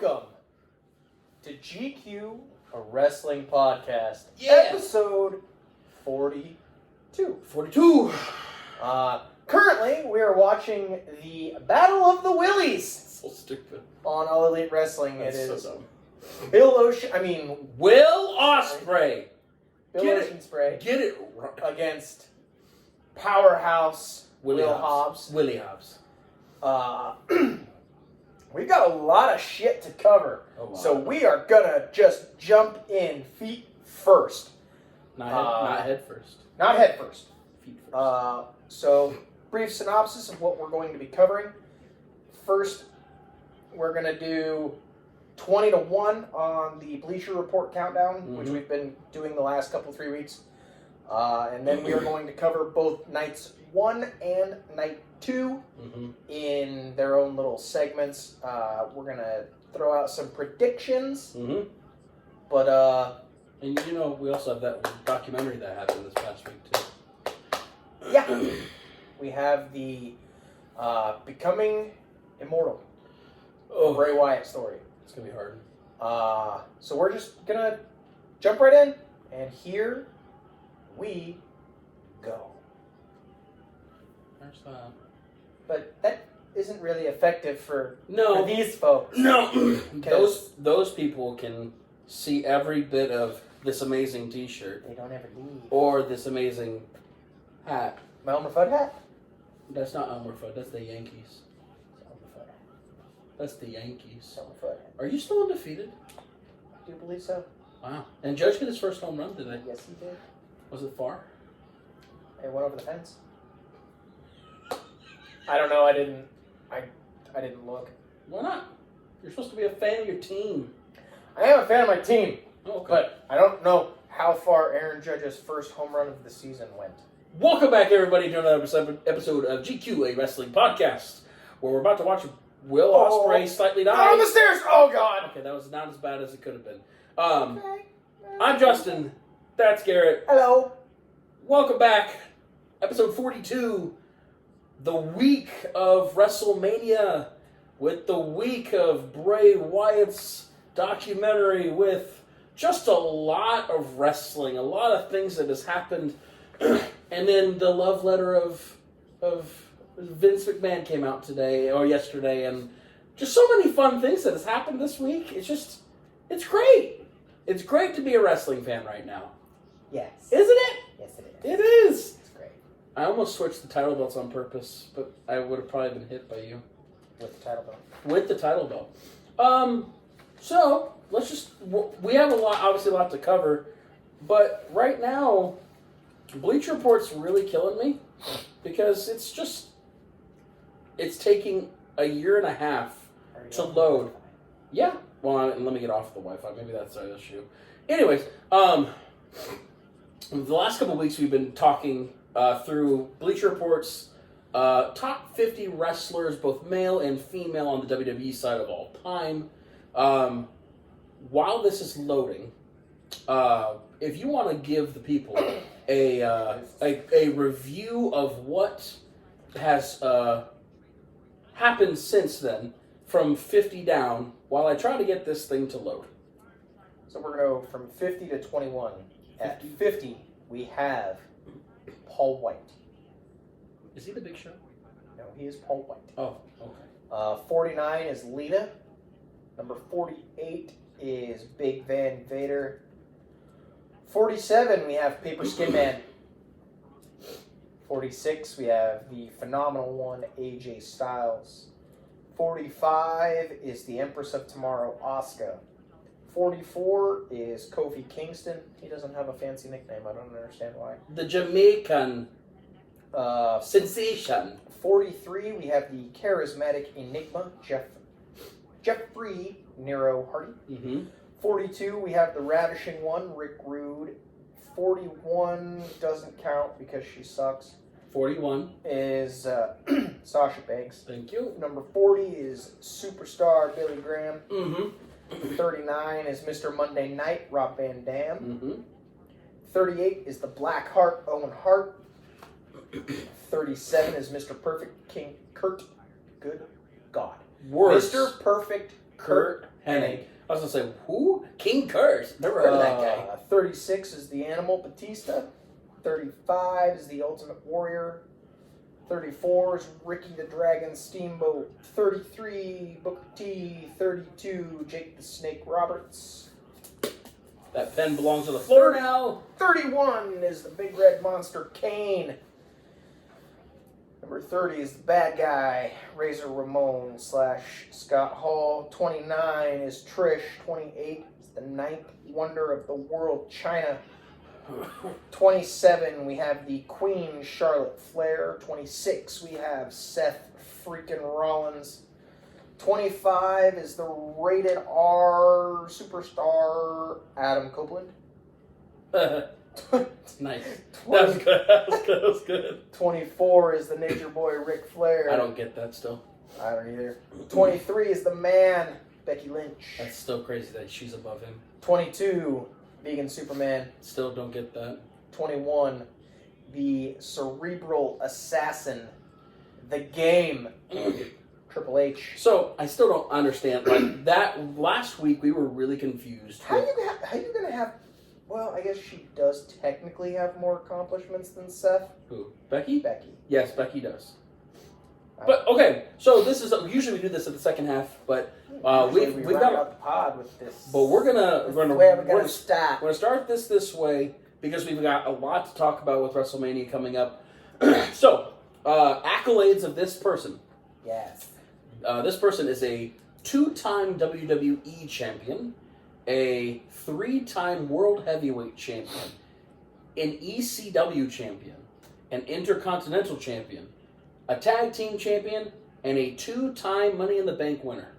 Welcome to GQ, a wrestling podcast, episode 42. 42. Currently, we are watching the Battle of the Willies. So stupid. On All Elite Wrestling. That's it is so dumb. Will Ospreay. Bill Oceanspray Get it right. against Powerhouse Willie Will Hobbs. Hobbs. Willie Hobbs. We've got a lot of shit to cover, so we are gonna just jump in feet first. Not head first. Not head first. Feet first. So, brief synopsis of what we're going to be covering. First, we're gonna do 20 to 1 on the Bleacher Report countdown, which we've been doing the last 3 weeks. And then we are going to cover both nights 1 and night 2 in their own little segments. We're going to throw out some predictions. But, and you know, we also have that documentary that happened this past week, too. Yeah. We have the Becoming Immortal Bray Wyatt story. It's going to be hard. So we're just going to jump right in, and here we go. There's that. But that isn't really effective for these folks. No. Those people can see every bit of this amazing T-shirt. They don't ever leave. Or this amazing hat. My Elmer Fudd hat? That's not Elmer Fudd. That's the Yankees. It's Elmer Fudd hat. That's the Yankees. Elmer Fudd hat. Are you still undefeated? I do believe so. Wow. And Judge got his first home run today. Yes, he did. Was it far? It went over the fence. I don't know. I didn't look. Why not? You're supposed to be a fan of your team. I am a fan of my team, Oh, okay. but I don't know how far Aaron Judge's first home run of the season went. Welcome back, everybody, to another episode of GQ, a wrestling podcast, where we're about to watch Will Ospreay slightly die. Out on the stairs! Oh, God! Okay, that was not as bad as it could have been. Okay. I'm Justin. That's Garrett. Hello. Welcome back. Episode 42. The week of Wrestlemania, with the week of Bray Wyatt's documentary, with just a lot of wrestling, a lot of things that has happened, and then the love letter of Vince McMahon came out today or yesterday, and just so many fun things that has happened this week. It's great. It's great to be a wrestling fan right now. Yes. Isn't it? Yes, it is. It is. It's great. I almost switched the title belts on purpose, but I would have probably been hit by you. With the title belt. With the title belt. So, let's just... We have obviously a lot to cover, but right now, Bleacher Report's really killing me, because it's taking a year and a half to load. Yeah. Well, let me get off the Wi-Fi. Maybe that's our issue. Anyways, the last couple of weeks we've been talking through Bleacher Report's top 50 wrestlers, both male and female, on the WWE side of all time. While this is loading, if you want to give the people a review of what has happened since then, from 50 down, while I try to get this thing to load. So we're going to go from 50 to 21. At 50, we have Paul White. Is he the Big Show? No, he is Paul White. Oh, okay. 49 is Lita. Number 48 is Big Van Vader. 47, we have Paper Skin Man. 46, we have the phenomenal one, AJ Styles. 45 is the Empress of Tomorrow, Asuka. 44 is Kofi Kingston. He doesn't have a fancy nickname. I don't understand why. The Jamaican sensation. 43, we have the charismatic Enigma, Jeffrey Nero Hardy. 42, we have the ravishing one, Rick Rude. 41 doesn't count because she sucks. 41 is Sasha Banks. Thank you. Number 40 is superstar Billy Graham. 39 is Mr. Monday Night, Rob Van Dam. 38 is the Black Heart, Owen Hart. 37 is Mr. Perfect, King Kurt. Good God. Worse. Mr. Perfect Kurt Hennig. I was going to say, who? King Kurt. Never heard of that guy. 36 is the Animal Batista. 35 is the Ultimate Warrior. 34 is Ricky the Dragon Steamboat. 33, Booker T. 32, Jake the Snake Roberts. That pen belongs to the floor now. 31 is the Big Red Monster Kane. Number 30 is the bad guy, Razor Ramon / Scott Hall. 29 is Trish. 28 is the ninth wonder of the world, China. 27, we have the Queen, Charlotte Flair. 26, we have Seth freaking Rollins. 25 is the rated R superstar, Adam Copeland. Nice. That was good. That was good. 24 is the Nature Boy, Ric Flair. I don't get that still. I don't either. 23 is the man, Becky Lynch. That's still crazy that she's above him. 22, Vegan Superman. Still don't get that. 21, the cerebral assassin, the game, Triple H. So I still don't understand. Like that last week, we were really confused. How you gonna have? Well, I guess she does technically have more accomplishments than Seth. Who? Becky? Becky. Yes, Becky does. But okay, so this is usually we do this at the second half, but we've got out the pod with this. But we're gonna start. We're gonna start this way because we've got a lot to talk about with WrestleMania coming up. So accolades of this person. Yes. This person is a 2-time WWE champion, a 3-time World Heavyweight champion, an ECW champion, an Intercontinental champion, a Tag Team champion, and a 2-time Money in the Bank winner.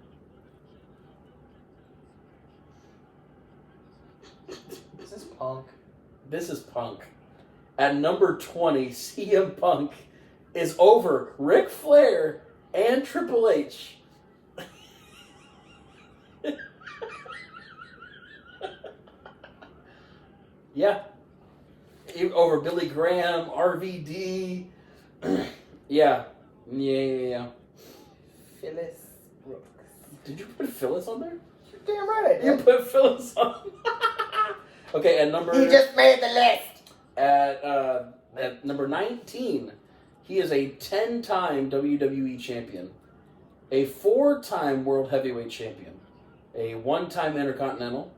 Is this Punk? This is Punk. At number 20, CM Punk is over Ric Flair and Triple H. Yeah. Over Billy Graham, RVD. Yeah. Phyllis Brooks. Did you put Phyllis on there? You're damn right I did. You put Phyllis on. Okay, at number... He just made the list. At number 19, he is a 10-time WWE champion, a 4-time World Heavyweight champion, a 1-time Intercontinental,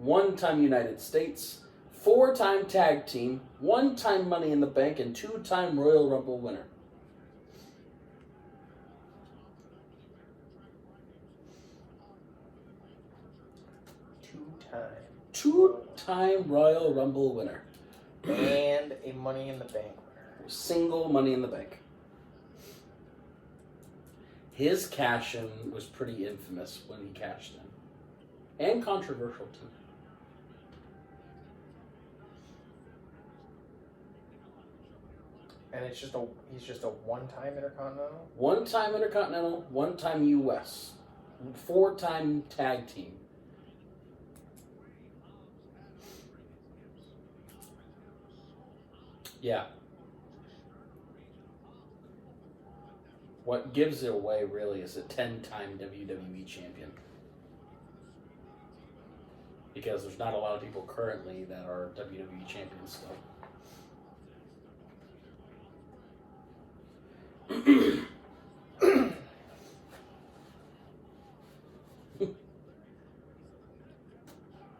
1-time United States, 4-time Tag Team, 1-time Money in the Bank, and 2-time Royal Rumble winner. Two-time Royal Rumble winner. And a Money in the Bank winner. Single Money in the Bank. His cash-in was pretty infamous when he cashed in. And controversial, too. And he's just a one-time Intercontinental? 1-time Intercontinental, 1-time US. 4-time Tag Team. Yeah. What gives it away, really, is a 10-time WWE champion. Because there's not a lot of people currently that are WWE champions still.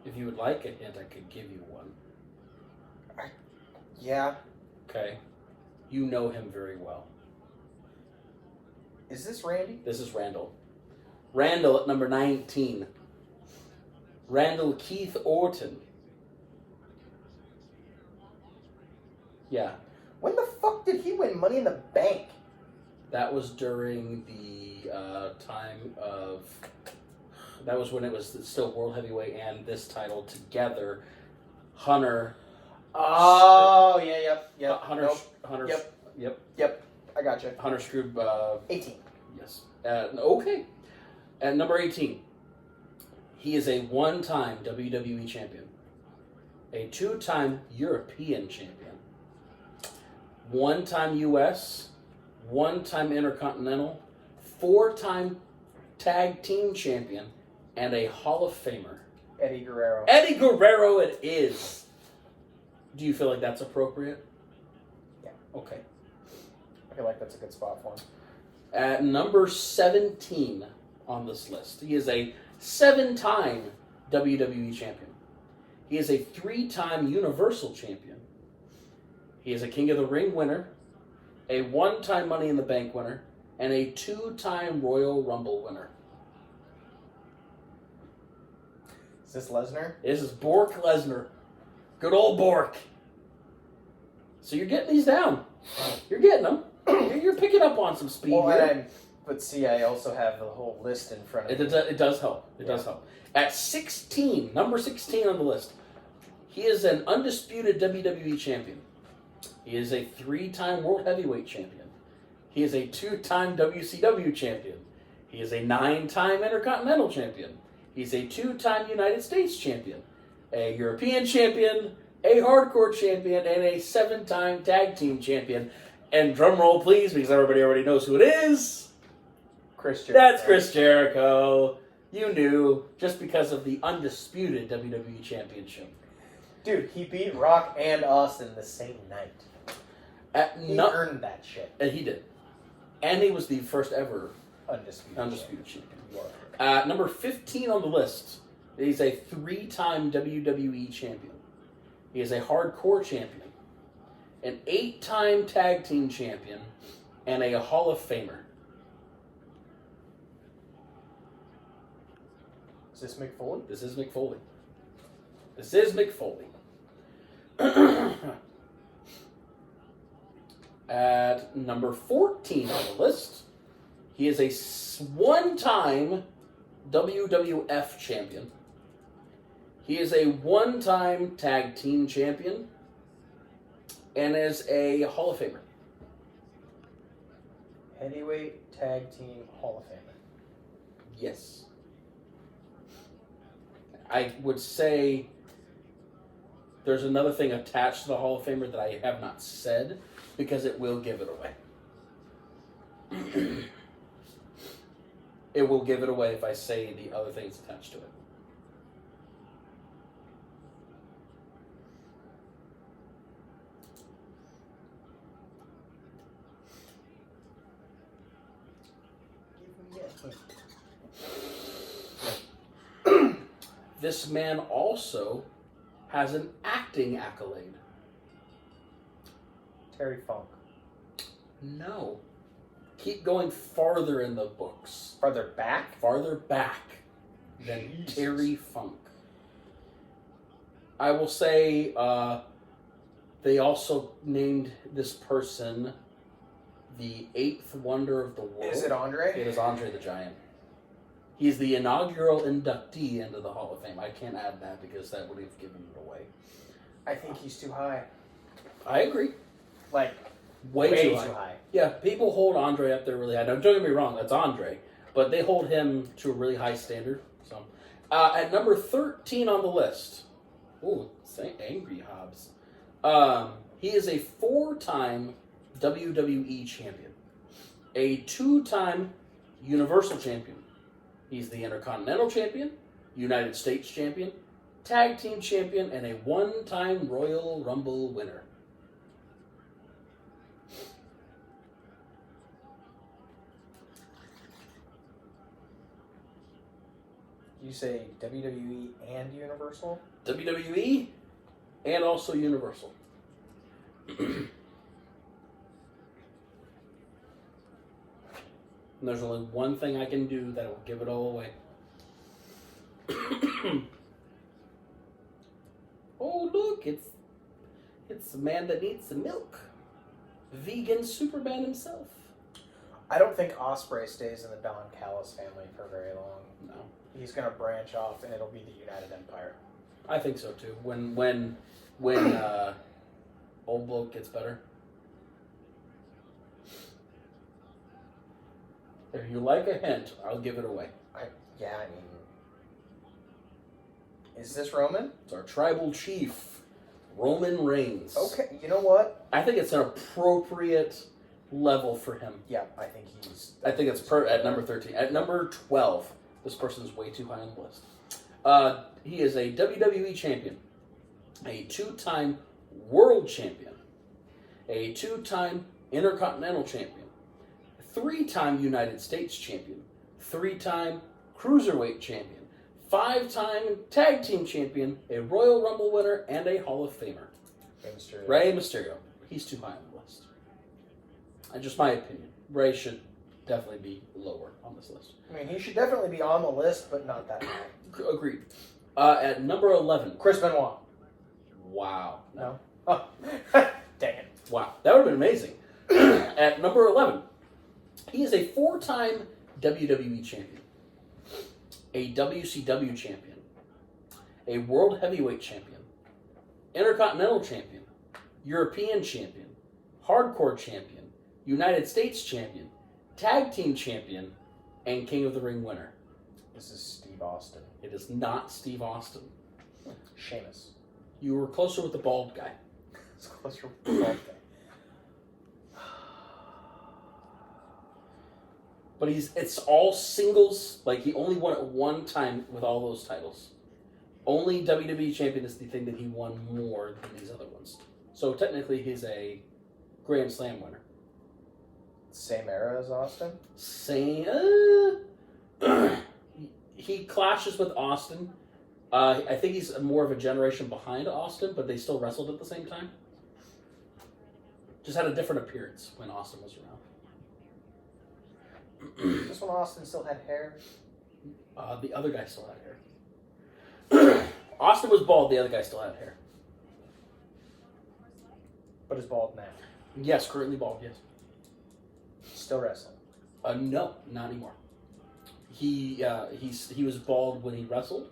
If you would like a hint, I could give you one. Yeah. Okay. You know him very well. Is this Randy? This is Randall. Randall at number 19. Randall Keith Orton. Yeah. When the fuck did he win Money in the Bank? That was during the time of... That was when it was still World Heavyweight and this title together. Hunter... Oh, yeah. Hunter... Nope. Hunter... Yep. I gotcha. Hunter screwed... 18. Yes. Okay. At number 18, he is a 1-time WWE champion, a 2-time European champion, 1-time US, 1-time Intercontinental, 4-time Tag Team champion, and a Hall of Famer. Eddie Guerrero. Eddie Guerrero it is. Do you feel like that's appropriate? Yeah. Okay. I feel like that's a good spot for him. At number 17 on this list, he is a 7-time WWE champion. He is a 3-time Universal champion. He is a King of the Ring winner, a 1-time Money in the Bank winner, and a 2-time Royal Rumble winner. Is this Lesnar? This is Bork Lesnar. Good old Bork. So you're getting these down. You're getting them. You're picking up on some speed. Well, but see, I also have the whole list in front of me. It does help. It does help. At 16, number 16 on the list, he is an undisputed WWE champion. He is a 3-time World Heavyweight champion. He is a 2-time WCW champion. He is a 9-time Intercontinental champion. He's a 2-time United States champion, a European champion, a Hardcore champion, and a 7-time Tag Team champion. And drum roll, please, because everybody already knows who it is. Chris Jericho. That's Chris Jericho. You knew, just because of the undisputed WWE Championship. Dude, he beat Rock and Austin the same night. He earned that shit. And he did. And he was the first ever Undisputed champion. Number 15 on the list, he's a 3-time WWE champion. He is a Hardcore champion, an 8-time Tag Team champion, and a Hall of Famer. Is this Mick Foley? This is Mick Foley. This is Mick Foley. At number 14 on the list, he is a 1-time WWF champion. He is a 1-time Tag Team champion and is a Hall of Famer. Heavyweight Tag Team Hall of Famer. Yes. I would say there's another thing attached to the Hall of Famer that I have not said because it will give it away. It will give it away if I say the other things attached to it. This man also has an acting accolade. Terry Funk. No. Keep going farther in the books. Farther back? Farther back than Jesus. Terry Funk. I will say they also named this person the 8th wonder of the world. Is it Andre? It is Andre the Giant. He's the inaugural inductee into the Hall of Fame. I can't add that because that would have given it away. I think he's too high. I agree. Like, Way too high. Yeah, people hold Andre up there really high. Now, don't get me wrong, that's Andre. But they hold him to a really high standard. So, at number 13 on the list, ooh, say Angry Hobbs. He is a 4-time WWE champion, a 2-time Universal champion. He's the Intercontinental champion, United States champion, Tag Team champion, and a 1-time Royal Rumble winner. You say WWE and Universal? WWE and also Universal. And there's only one thing I can do that will give it all away. Oh, look, it's the man that needs the milk. Vegan Superman himself. I don't think Ospreay stays in the Don Callis family for very long. No. He's going to branch off, and it'll be the United Empire. I think so too. When old bloke gets better. If you like a hint, I'll give it away. Is this Roman? It's our tribal chief, Roman Reigns. Okay, you know what? I think it's an appropriate level for him. Yeah, I think he's... I think it's at number 13. At number 12, This person's way too high on the list. He is a WWE champion, a 2-time world champion, a 2-time intercontinental champion, 3-time United States champion, 3-time cruiserweight champion, 5-time tag team champion, a Royal Rumble winner, and a Hall of Famer. Rey Mysterio. He's too high on the list. Just my opinion. Rey should definitely be lower on this list. I mean, he should definitely be on the list, but not that high. Agreed. At number 11. Chris Benoit. Wow. No? Oh. Dang it. Wow. That would have been amazing. At number 11. He is a 4-time WWE champion, a WCW champion, a World Heavyweight champion, Intercontinental champion, European champion, Hardcore champion, United States champion, Tag Team champion, and King of the Ring winner. This is Steve Austin. It is not Steve Austin. Sheamus. You were closer with the bald guy. It's closer with the bald guy. But it's all singles. Like, he only won it one time with all those titles. Only WWE champion is the thing that he won more than these other ones. So technically he's a Grand Slam winner. Same era as Austin? Same. He clashes with Austin. I think he's more of a generation behind Austin, but they still wrestled at the same time. Just had a different appearance when Austin was around. This one Austin still had hair? The other guy still had hair. Austin was bald, the other guy still had hair. But is bald now? Yes, currently bald, yes. Still wrestling? No, not anymore. He was bald when he wrestled.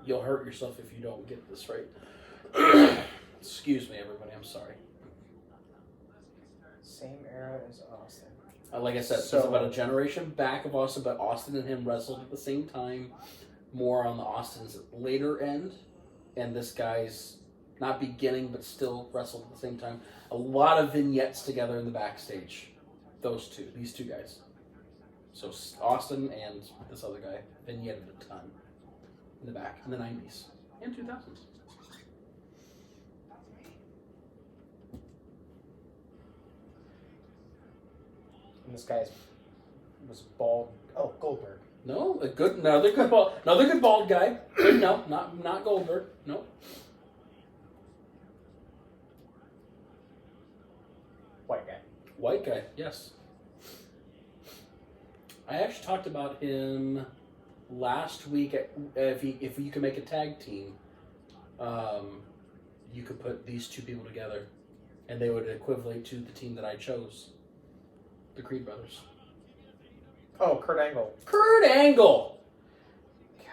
You'll hurt yourself if you don't get this right. Excuse me, everybody. I'm sorry. Same era as Austin. Like I said, So- he's about a generation back of Austin, but Austin and him wrestled at the same time, more on the Austin's later end, and this guy's not beginning, but still wrestled at the same time. A lot of vignettes together in the backstage. These two guys. So Austin and this other guy vignetted a ton in the back in the 90s and 2000s. And this guy was bald. Oh, Goldberg. No, another good bald guy. No, not Goldberg. No. White guy. White guy, yes. I actually talked about him last week. If you could make a tag team, you could put these two people together, and they would equivalent to the team that I chose, the Creed brothers. Oh, Kurt Angle. Kurt Angle.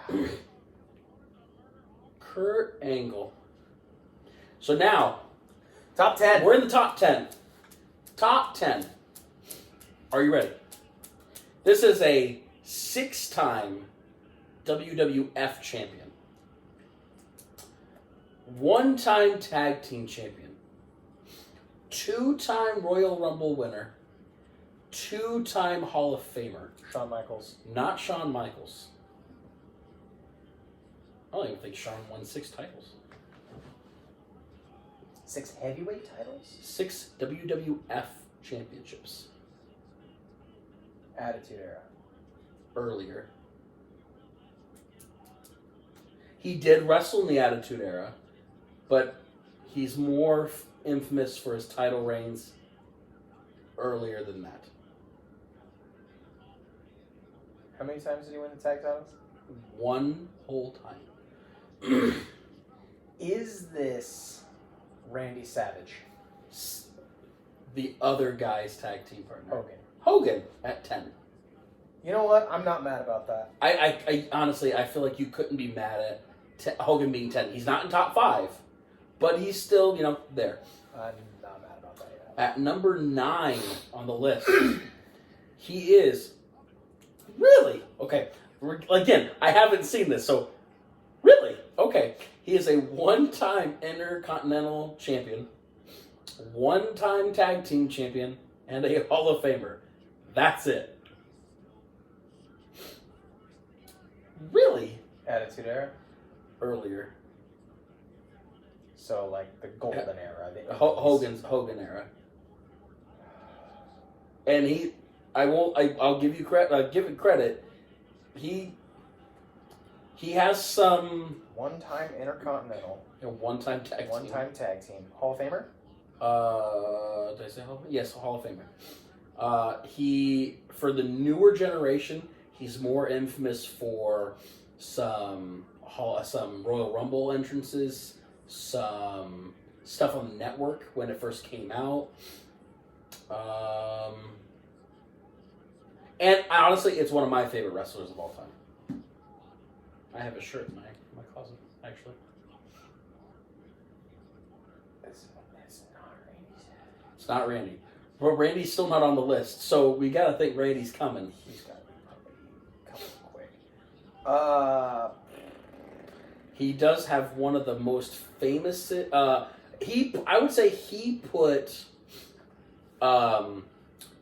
God. Kurt Angle. So now, Top 10. we're in the top 10. Top 10. Are you ready? This is a 6-time WWF champion. 1-time tag team champion. 2-time Royal Rumble winner. 2-time Hall of Famer. Shawn Michaels. Not Shawn Michaels. I don't even think Shawn won 6 titles. 6 heavyweight titles? 6 WWF championships. Attitude Era. Earlier. He did wrestle in the Attitude Era, but he's more infamous for his title reigns earlier than that. How many times did he win the tag titles? 1 whole time. Is this Randy Savage? The other guy's tag team partner. Hogan. At 10. You know what? I'm not mad about that. I honestly, I feel like you couldn't be mad at Hogan being 10. He's not in top 5, but he's still, there. I'm not mad about that yet. At number 9 on the list, he is... Really? Okay. Again, I haven't seen this, so... Really? Okay. He is a one-time Intercontinental Champion, one-time Tag Team Champion, and a Hall of Famer. That's it. Really? Attitude Era? Earlier. So, like, the golden era. The Hogan era. And I'll give you credit. I'll give it credit. He has some one-time Intercontinental. One-time tag team. One-time tag team. Hall of Famer? Did I say Hall of Famer? Yes, Hall of Famer. He, for the newer generation, he's more infamous for some Royal Rumble entrances, some stuff on the network when it first came out. And honestly, it's one of my favorite wrestlers of all time. I have a shirt in my closet, actually. It's not Randy's. It's not Randy. But Randy's still not on the list, so we gotta think Randy's coming. He's got to be coming quick. He does have one of the most famous. I would say he put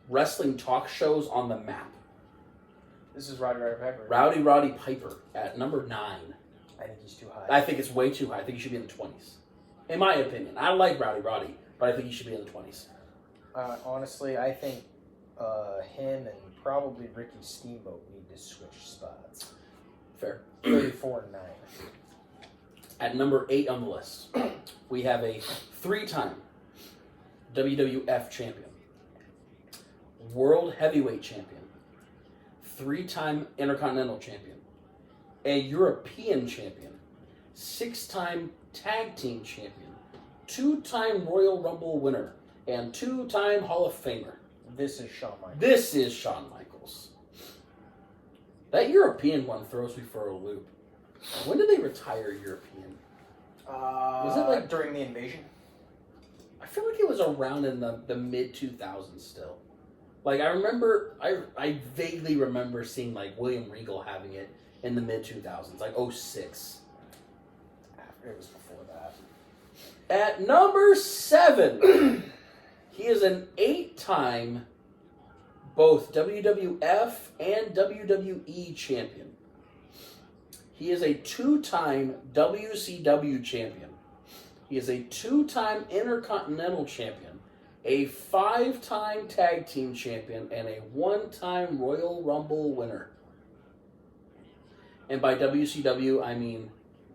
wrestling talk shows on the map. This is Roddy Piper. Roddy Piper at number 9. I think he's too high. I think it's way too high. I think he should be in the 20s. In my opinion. I like Roddy, but I think he should be in the 20s. Honestly, I think him and probably Ricky Steamboat need to switch spots. Fair. 34 and 9. At number 8 on the list, we have a 3-time WWF champion, World Heavyweight champion, 3-time Intercontinental champion, a European champion, 6-time Tag Team champion, 2-time Royal Rumble winner, and 2-time Hall of Famer. This is Shawn Michaels. This is Shawn Michaels. That European one throws me for a loop. When did they retire European? Was it like during the invasion? I feel like it was around in the mid-2000s still. Like, I remember, I vaguely remember seeing, like, William Regal having it in the mid-2000s, like 06. It was before that. At number 7, he is an 8-time both WWF and WWE champion. He is a 2-time WCW champion. He is a 2-time Intercontinental champion, a 5-time Tag Team champion, and a 1-time Royal Rumble winner. And by WCW, I mean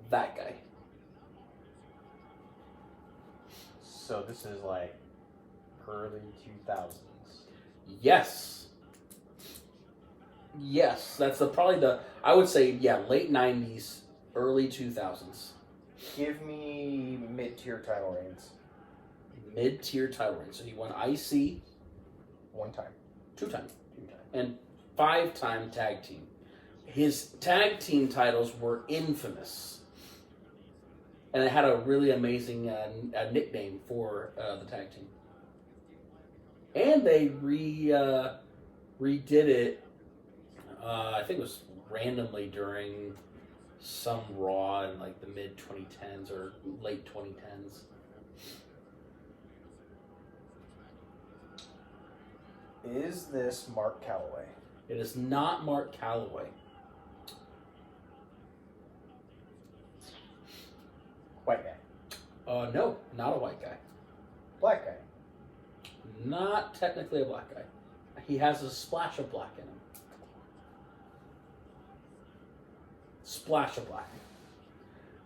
that guy. So this is like early 2000s. Yes. Yes, that's I would say, late 90s, early 2000s. Give me mid-tier title reigns. Mid-tier title reign. So he won IC. 1 time. 2 time. And 5-time tag team. His tag team titles were infamous. And it had a really amazing nickname for the tag team. And they redid it, I think it was randomly during some Raw in like the mid-2010s or late 2010s. Is this Mark Calloway? It is not Mark Calloway. White guy. No, not a white guy. Black guy. Not technically a black guy. He has a splash of black in him. Splash of black.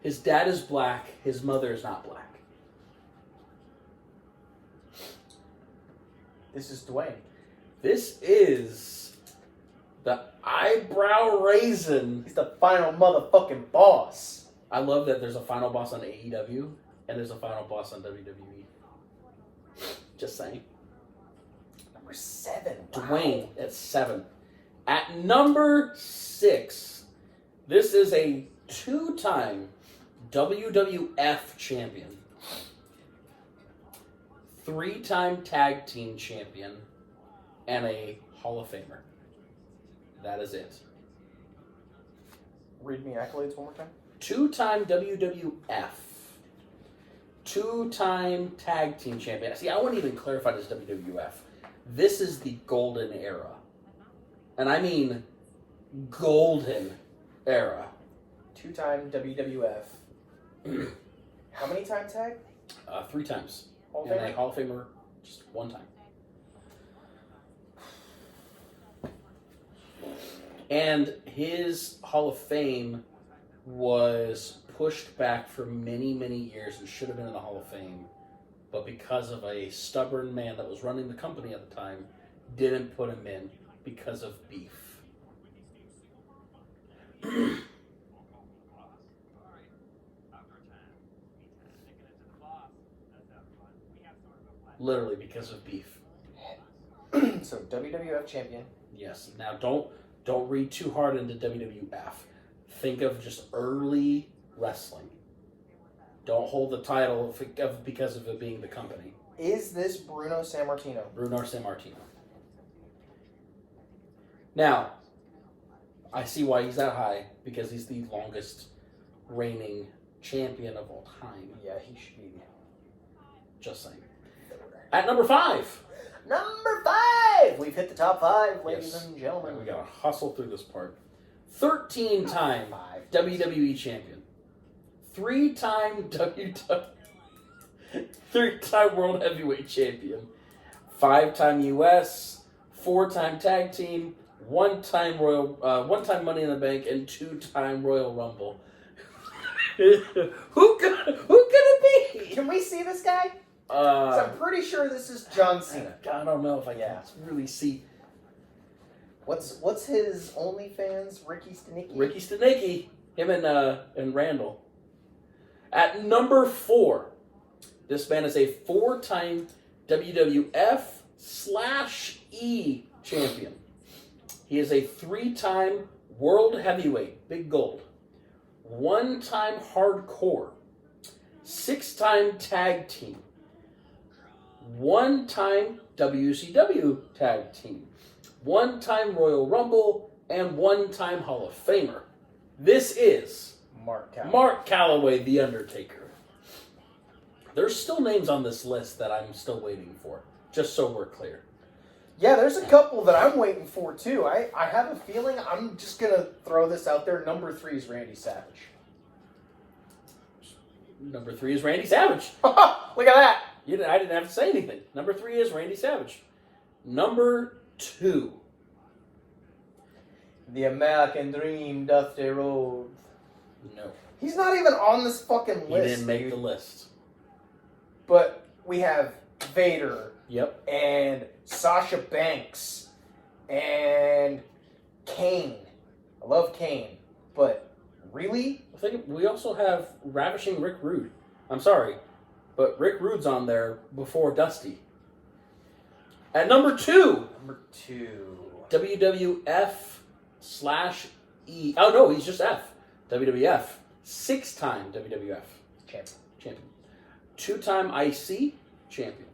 His dad is black. His mother is not black. This is Dwayne. This is the eyebrow raisin. He's the final motherfucking boss. I love that there's a final boss on AEW and there's a final boss on WWE. Just saying. Number 7. Wow. Dwayne at 7. At number 6, this is a 2-time WWF champion, 3-time tag team champion, and a Hall of Famer. That is it. Read me accolades one more time. 2-time WWF, 2-time tag team champion. See, I wouldn't even clarify this WWF. This is the golden era. And I mean golden era. 2-time WWF. How many time tag? 3 times. Hall of And Famer? a Hall of Famer just 1 time. And his Hall of Fame was pushed back for many, many years and should have been in the Hall of Fame. But because of a stubborn man that was running the company at the time, didn't put him in because of beef. Literally because of beef. So WWF champion. Yes. Now don't read too hard into WWF. Think of just early wrestling. Don't hold the title because of it being the company. Is this Bruno Sammartino? Bruno Sammartino. Now, I see why he's that high, because he's the longest reigning champion of all time. Yeah, he should be. Just saying. At number 5. Number 5! We've hit the top 5, ladies Yes. and gentlemen. We gotta hustle through this part. 13-time Five. WWE champion. 3-time 3-time World Heavyweight Champion. 5-time US. 4-time Tag Team. 1-time Money in the Bank, and 2-time Royal Rumble. Who could it be? Can we see this guy? 'Cause I'm pretty sure this is John Cena. I don't know if I can really see. What's his OnlyFans? Ricky Stenicki? Ricky Stenicki, him and Randall. At number 4, this man is a 4-time WWF/E champion. He is a 3-time World Heavyweight, big gold, 1-time Hardcore, 6-time Tag Team, 1-time WCW Tag Team, 1-time Royal Rumble, and 1-time Hall of Famer. This is Mark Calloway. Mark Calloway, The Undertaker. There's still names on this list that I'm still waiting for, just so we're clear. Yeah, there's a couple that I'm waiting for, too. I have a feeling, I'm just going to throw this out there. Number 3 is Randy Savage. Number 3 is Randy Savage. Look at that. I didn't have to say anything. Number 3 is Randy Savage. Number 2. The American Dream, Dusty Rhodes. No. He's not even on this fucking He list. didn't make dude. the list. But we have Vader Yep. and Sasha Banks and Kane. I love Kane, but really? I think we also have Ravishing Rick Rude. I'm sorry, but Rick Rude's on there before Dusty. At number 2, Number 2. WWF/E. Oh no, he's just F. WWF. 6-time WWF champion. 2-time IC champion.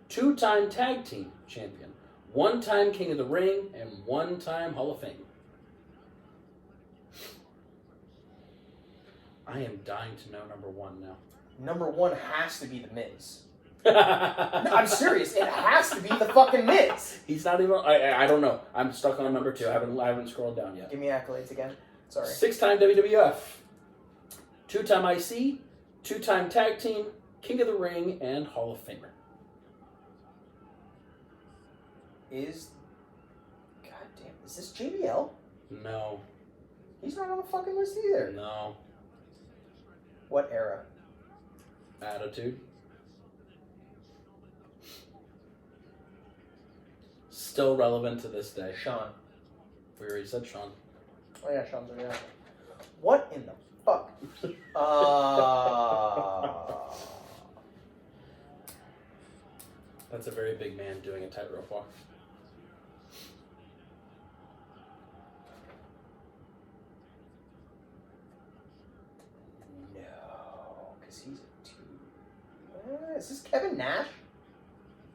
2-time Tag Team champion. 1-time King of the Ring, and 1-time Hall of Fame. I am dying to know number 1 now. Number 1 has to be The Miz. No, I'm serious. It has to be the fucking Miz. He's not even. I don't know. I'm stuck on number 2. I haven't scrolled down yet. Give me accolades again. Sorry. 6-time WWF, 2-time IC, 2-time Tag Team, King of the Ring, and Hall of Famer. Is this JBL? No. He's not on the fucking list either. No. What era? Attitude. Still relevant to this day. Sean. We already said Sean. Oh yeah, Sean's already out. What in the fuck? That's a very big man doing a tightrope walk. No, because he's a 2. Is this Kevin Nash?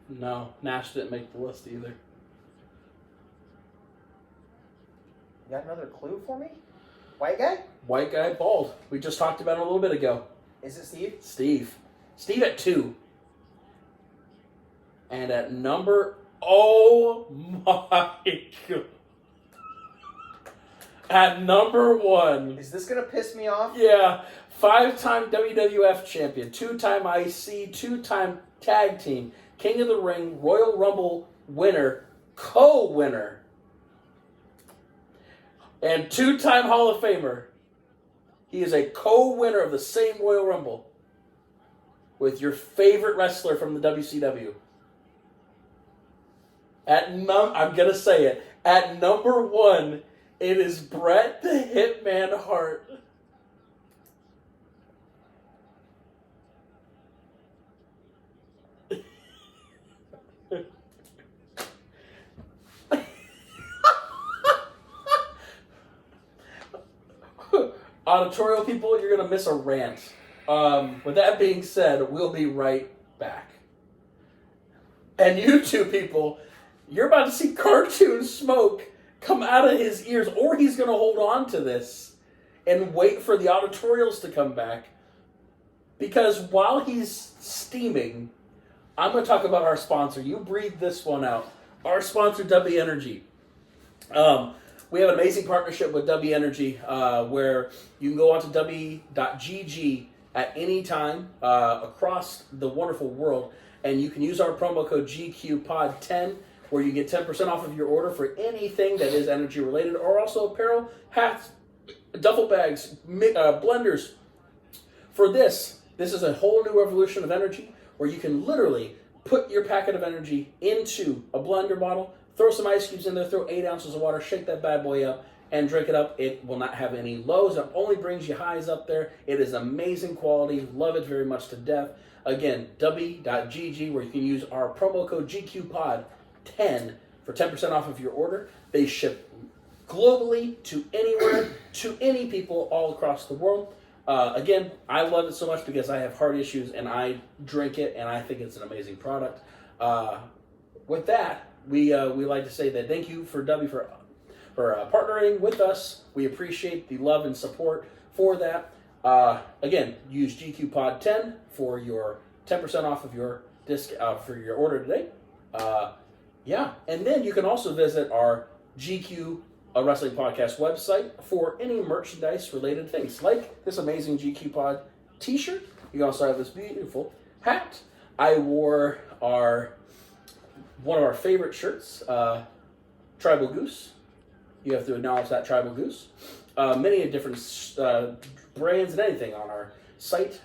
No, Nash didn't make the list either. You got another clue for me? White guy? White guy, bald. We just talked about it a little bit ago. Is it Steve? Steve. Steve at 2. And at number... Oh my God. At number 1. Is this going to piss me off? Yeah. 5-time WWF champion. 2-time IC. 2-time tag team. King of the Ring. Royal Rumble winner. Co-winner. And 2-time Hall of Famer. He is a co-winner of the same Royal Rumble with your favorite wrestler from the WCW. I'm going to say it. At number 1, it is Bret the Hitman Hart. Auditorial people, you're going to miss a rant. With that being said, we'll be right back. And you two people, you're about to see cartoon smoke come out of his ears, or he's going to hold on to this and wait for the auditorials to come back. Because while he's steaming, I'm going to talk about our sponsor. You breathe this one out. Our sponsor, W Energy. We have an amazing partnership with W Energy where you can go on to w.gg at any time across the wonderful world, and you can use our promo code GQPOD10 where you get 10% off of your order for anything that is energy related, or also apparel, hats, duffel bags, blenders. For this is a whole new revolution of energy where you can literally put your packet of energy into a blender bottle, throw some ice cubes in there, throw 8 ounces of water, shake that bad boy up, and drink it up. It will not have any lows. It only brings you highs up there. It is amazing quality. Love it very much to death. Again, w.gg, where you can use our promo code GQPOD10 for 10% off of your order. They ship globally to anywhere, to any people all across the world. Again, I love it so much because I have heart issues and I drink it and I think it's an amazing product. With that, we like to say that thank you for W for partnering with us. We appreciate the love and support for that. Again, use GQPOD10 for your 10% off of your disc for your order today. Yeah, and then you can also visit our GQ Wrestling Podcast website for any merchandise related things, like this amazing GQ Pod t-shirt. You can also have this beautiful hat. I wore one of our favorite shirts, Tribal Goose. You have to acknowledge that Tribal Goose. Many different brands and anything on our site.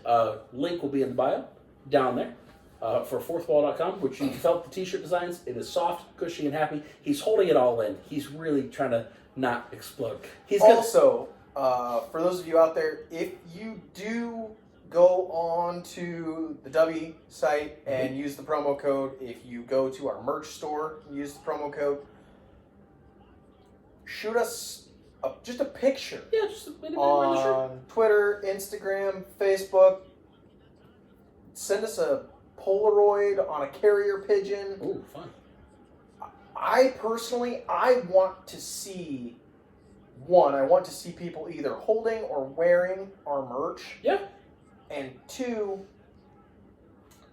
Link will be in the bio down there. For fourthwall.com, which you felt the t-shirt designs. It is soft, cushy, and happy. He's holding it all in. He's really trying to not explode. Also, for those of you out there, if you do go on to the W site and use the promo code, if you go to our merch store and use the promo code, shoot us just a picture. Yeah, just on Twitter, Instagram, Facebook. Send us a Polaroid on a carrier pigeon. Ooh, fun. I want to see, I want to see people either holding or wearing our merch. Yeah. And 2,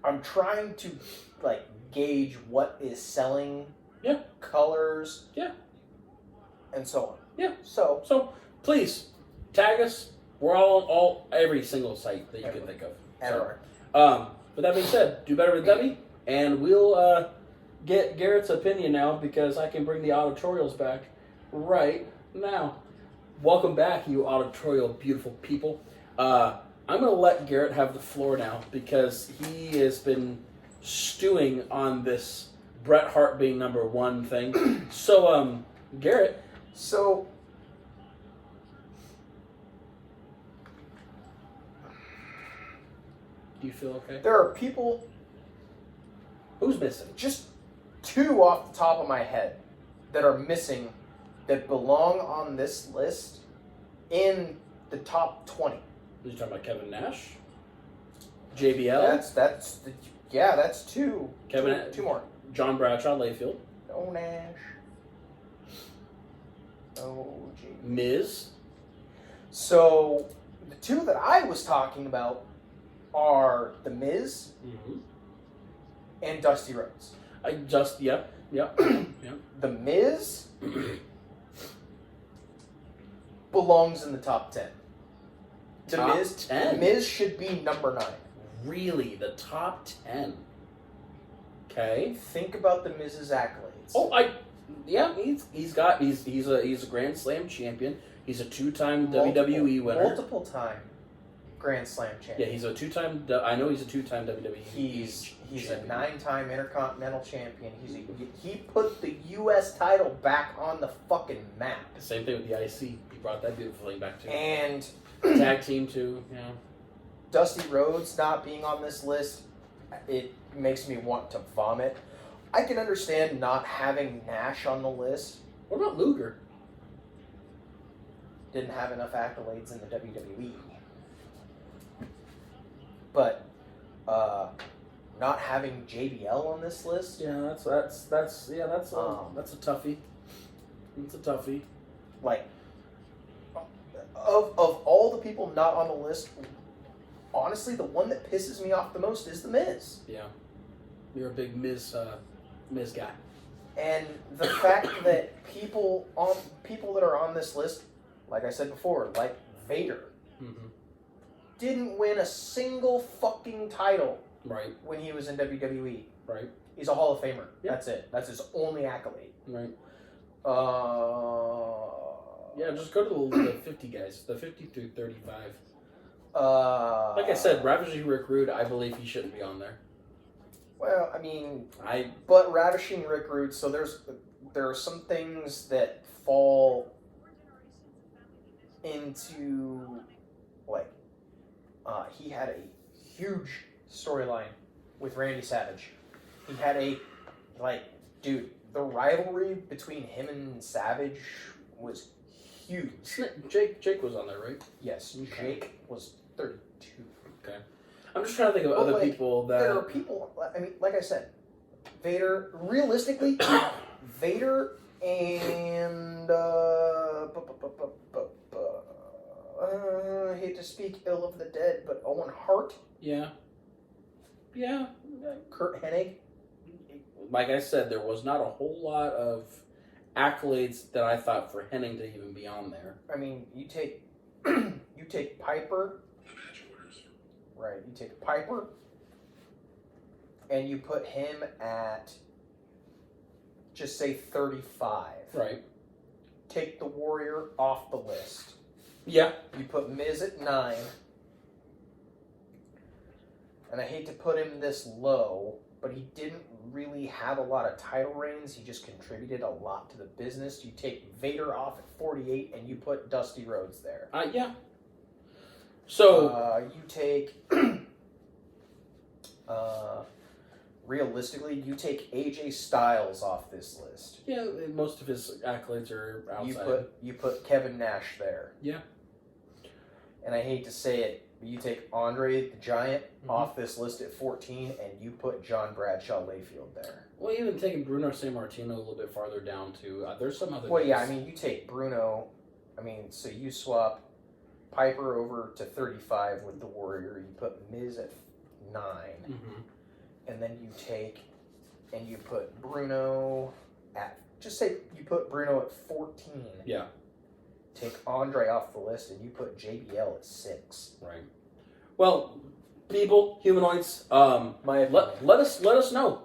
I'm trying to gauge what is selling. Yeah. Colors. Yeah. And so on. Yeah. So please tag us. We're all every single site that you can think of. Everywhere. With that being said, do better with Debbie, and we'll get Garrett's opinion now because I can bring the auditorials back right now. Welcome back, you auditorial beautiful people. I'm going to let Garrett have the floor now because he has been stewing on this Bret Hart being number 1 thing. So, Garrett. So, do you feel okay? There are people. Who's missing? Just 2 off the top of my head that are missing that belong on this list in the top 20. Are you talking about Kevin Nash? JBL? That's 2. Kevin, 2 more. John Bradshaw, Layfield. No Nash. No JBL. Miz. So, the two that I was talking about are The Miz and Dusty Rhodes. Yep. The Miz belongs in the top 10. Top 10? The Miz should be number 9. Really? The top 10? Okay. Think about The Miz's accolades. He's a Grand Slam champion. He's a 2-time WWE winner. Multiple time Grand Slam champion. Yeah, he's a 2-time. I know he's a 2-time WWE. He's champion. a 9-time Intercontinental champion. He put the U.S. title back on the fucking map. Same thing with the IC. He brought that beautiful thing back too. And tag team too. Yeah. Dusty Rhodes not being on this list, it makes me want to vomit. I can understand not having Nash on the list. What about Luger? Didn't have enough accolades in the WWE. But not having JBL on this list. Yeah, that's a toughie. It's a toughie. Like, of all the people not on the list, honestly, the one that pisses me off the most is The Miz. Yeah, you're a big Miz guy. And the fact that people that are on this list, like I said before, like Vader, didn't win a single fucking title right when he was in WWE. Right. He's a Hall of Famer. Yeah. That's it. That's his only accolade. Right. Yeah, just go to the 50 guys, the 50 through 35. Like I said, Ravishing Rick Rude, I believe he shouldn't be on there. Well, I mean, but Ravishing Rick Rude. So there are some things that fall into like he had a huge storyline with Randy Savage. He had the rivalry between him and Savage was huge. Jake was on there, right? Yes, Okay. Jake was 32. Okay. I'm just trying to think of other people that... There are people, I mean, like I said, Vader, realistically, Vader and... I hate to speak ill of the dead, but Owen Hart. Yeah. Kurt Hennig. Like I said, there was not a whole lot of accolades that I thought for Hennig to even be on there. I mean, you take Piper. Right, you take Piper, and you put him at, just say 35. Right. Take the Warrior off the list. Yeah. You put Miz at 9. And I hate to put him this low, but he didn't really have a lot of title reigns. He just contributed a lot to the business. You take Vader off at 48, and you put Dusty Rhodes there. Yeah. So... you take... realistically, you take AJ Styles off this list. Yeah, most of his accolades are outside. You put Kevin Nash there. Yeah. And I hate to say it, but you take Andre the Giant off this list at 14, and you put John Bradshaw Layfield there. Well, even taking Bruno Sammartino a little bit farther down, too. There's some other... Well, yeah, I mean, you take Bruno... so you swap Piper over to 35 with the Warrior. You put Miz at 9. And then you take... And you put Bruno at... Just say you put Bruno at 14. Yeah. Take Andre off the list, and you put JBL at 6. Right. Well, people, humanoids, let us know.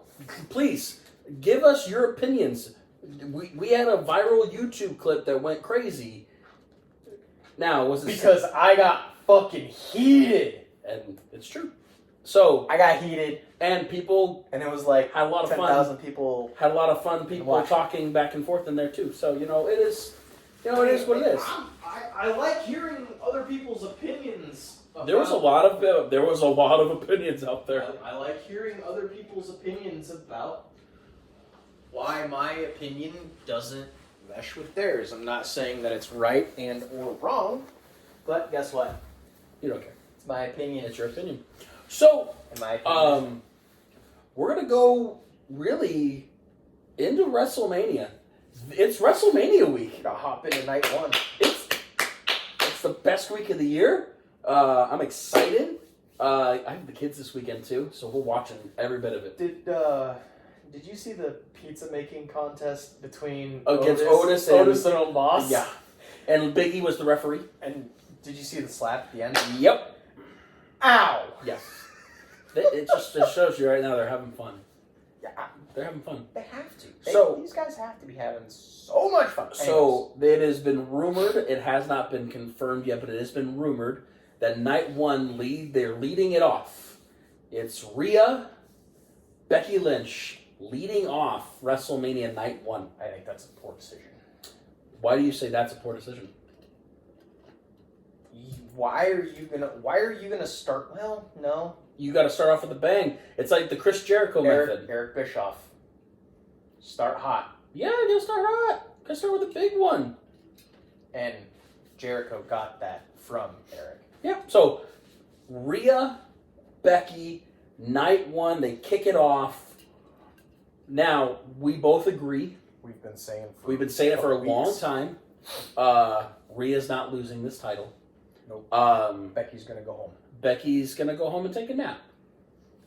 Please, give us your opinions. We had a viral YouTube clip that went crazy. Now, was it... Because I got fucking heated. And it's true. So... I got heated. And people... And it was like... Had a lot of 10,000 people... Had a lot of fun people talking back and forth in there, too. So, it is... it is what it is. I like hearing other people's opinions. There was a lot of opinions out there. I like hearing other people's opinions about why my opinion doesn't mesh with theirs. I'm not saying that it's right and or wrong, but guess what? You don't care. It's my opinion. It's your opinion. So, in my opinion, we're gonna go really into WrestleMania. It's WrestleMania week. Gotta hop into night 1. It's It's the best week of the year. I'm excited. I have the kids this weekend too, so we're watching every bit of it. Did you see the pizza making contest between Against Otis and Omos? Yeah. And Big E was the referee. And did you see the slap at the end? Yep. Ow! Yes. It just shows you right now they're having fun. Yeah, They're having fun. they have to. These guys have to be having so much fun. So it has been rumored. It has not been confirmed yet, but it has been rumored that night one they're leading it off. It's Rhea, Becky Lynch leading off WrestleMania night one. I think that's a poor decision. Why do you say that's a poor decision? Why are you gonna start? Well, no. You got to start off with a bang. It's like the Chris Jericho method. Eric Bischoff. Start hot. Yeah, you gotta start hot. Gotta start with a big one. And Jericho got that from Eric. Yeah. So Rhea, Becky, night one, they kick it off. Now we both agree. We've been saying it for a long weeks. time. Rhea's not losing this title. Nope. Becky's gonna go home. Becky's gonna go home and take a nap.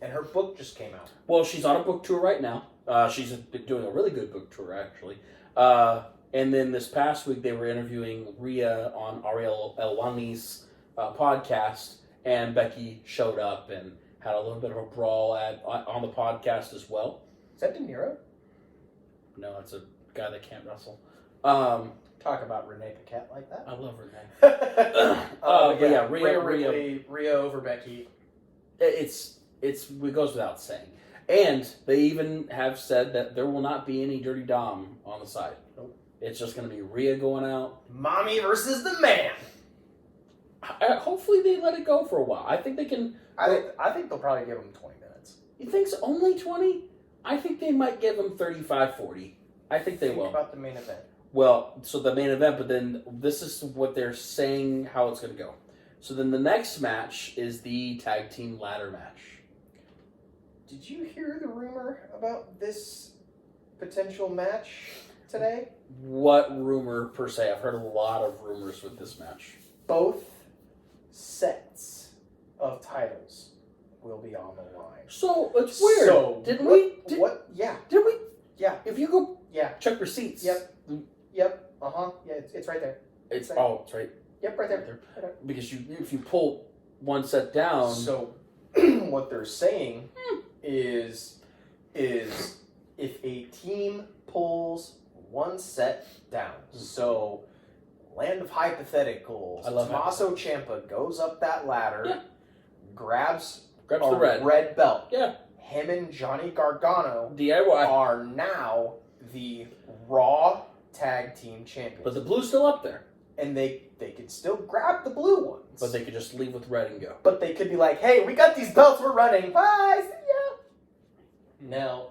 And her book just came out. Well, she's on a book tour right now. She's doing a really good book tour, actually. And then this past week, they were interviewing Rhea on Ariel Elwani's podcast, and Becky showed up and had a little bit of a brawl on the podcast as well. Is that De Niro? No, it's a guy that can't wrestle. Talk about Renee Paquette like that. I love Renee. But yeah, Rhea over Becky. It goes without saying. And they even have said that there will not be any Dirty Dom on the side. Nope. It's just going to be Rhea going out. Mommy versus the man. Hopefully they let it go for a while. I think they can. I think they'll probably give him 20 minutes. You think it's only 20? I think they might give him 35, 40. I think they will. Think about the main event. Well, so the main event, but then this is what they're saying how it's going to go. So then the next match is the tag team ladder match. Did you hear the rumor about this potential match today? What rumor per se? I've heard a lot of rumors with this match. Both sets of titles will be on the line. So it's weird. So Didn't we? Yeah. Did we? Yeah. If you go Yeah. check receipts. Yep. Uh-huh. Yeah, it's right there. It's right. oh, it's right. Yep, right there. Right there. Because if you pull one set down. So what they're saying is if a team pulls one set down, so land of hypotheticals, I love Tommaso Ciampa goes up that ladder, grabs the red belt. Yeah. Him and Johnny Gargano DIY are now the Raw Tag Team Champions. But the blue's still up there. And they could still grab the blue ones. But they could just leave with red and go. But they could be like, hey, we got these belts, we're running. Bye, see ya. Now,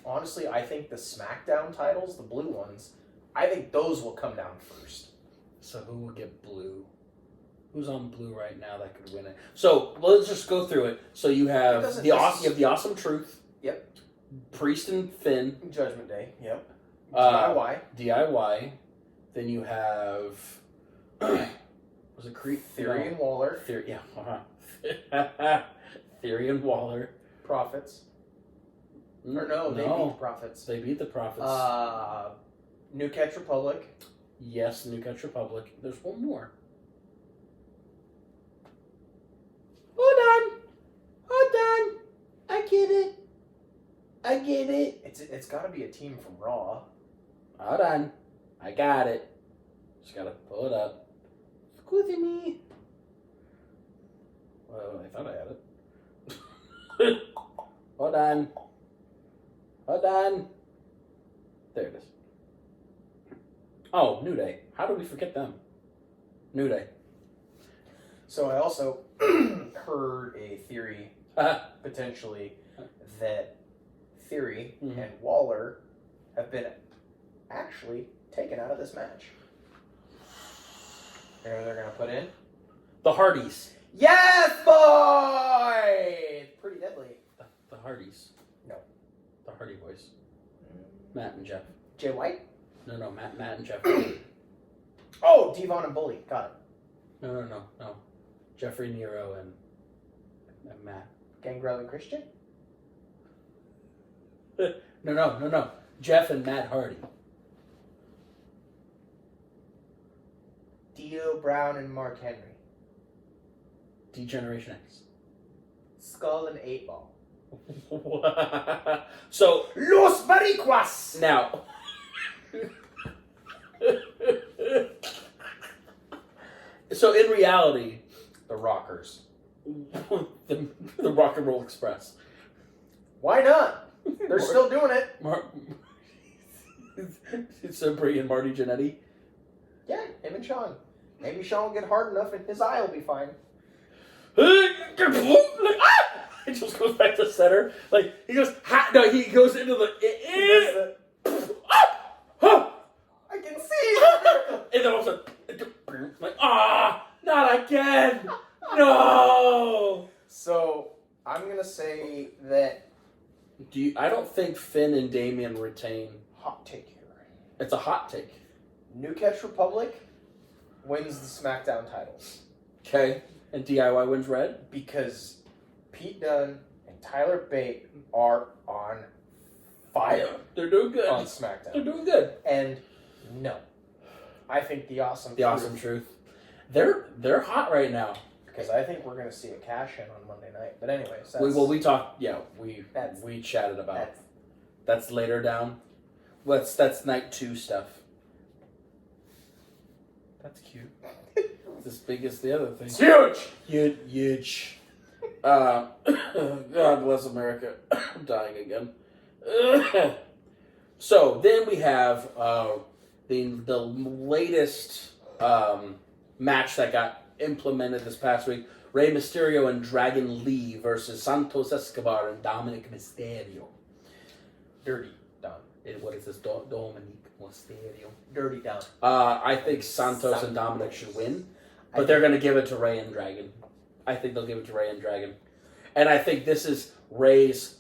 honestly, I think the SmackDown titles, the blue ones, I think those will come down first. So who will get blue? Who's on blue right now that could win it? So let's just go through it. So you have you have the Awesome Truth. Yep. Priest and Finn. Judgment Day. Yep. DIY. Then you have was it Creed? Theory and Waller. Theory, yeah. Theory and Waller. Profits. Or no, they beat the Profits. They beat the Profits. New Catch Republic. Yes, New Catch Republic. There's one more. Hold on. I get it. It's got to be a team from Raw. Hold on. I got it. Just gotta pull it up. Excuse me. Well, I thought I had it. Hold on. There it is. Oh, New Day. How did we forget them? New Day. So I also heard a theory, potentially, that Theory and Waller have been actually taken out of this match. You know who they're going to put in? The Hardys. Yes, boy! Pretty deadly. The Hardys. No. The Hardy Boys. Matt and Jeff. Jay White? No, Matt and Jeff. Oh, Devon and Bully. Got No. Jeffrey Nero and Matt. it. Gangrel and Christian? No. Jeff and Matt Hardy. Dio Brown and Mark Henry. D-Generation X. Skull and 8 Ball. So, Los Baricuas! now... So, in reality, The Rockers. the Rock and Roll Express. Why not? They're still doing it. So, Bray and Marty Jannetty. Yeah, him and Sean. Maybe Sean will get hard enough and his eye will be fine. He just goes back to center. Like, he goes, he goes into the... I can see! And then all of a sudden, like, not again! No! So, I'm going to say that... I don't think Finn and Damian retain. Hot take here. It's a hot take. New Catch Republic wins the SmackDown titles. Okay. And DIY wins red? Because Pete Dunne and Tyler Bate are on fire They're doing good. on SmackDown. They're doing good. And no. I think the Awesome Truth. They're hot right now. Because I think we're going to see a cash-in on Monday night. But anyways, We talked, we chatted about it. That's later down. That's night 2 stuff. That's cute. It's as big as the other thing. It's huge! Huge. God bless America. I'm dying again. So then we have the latest match that got implemented this past week. Rey Mysterio and Dragon Lee versus Santos Escobar and Dominic Mysterio. Dirty Don. What is this? Dominic Mysterio. Dirty Don. I think Santos and Dominic should win, but they're going to give it to Rey and Dragon. I think they'll give it to Rey and Dragon. And I think this is Rey's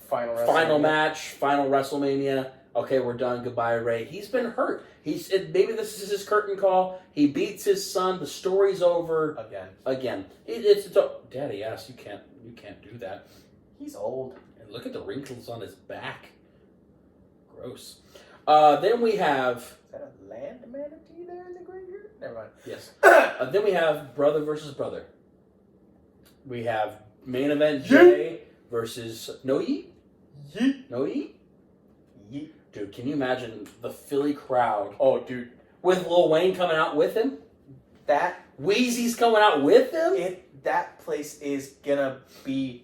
final match, final WrestleMania. Okay, we're done. Goodbye, Rey. He's been hurt. Maybe this is his curtain call. He beats his son. The story's over. Again. Daddy ass. You can't do that. He's old. And look at the wrinkles on his back. Gross. Then we have... Is that a land manatee there in the graveyard? Never mind. Yes. Then we have brother versus brother. We have main event Jay versus No Yeet. No Yeet? Yeet. Dude, can you imagine the Philly crowd? Oh, dude. With Lil Wayne coming out with him? That... Wheezy's coming out with him? That place is gonna be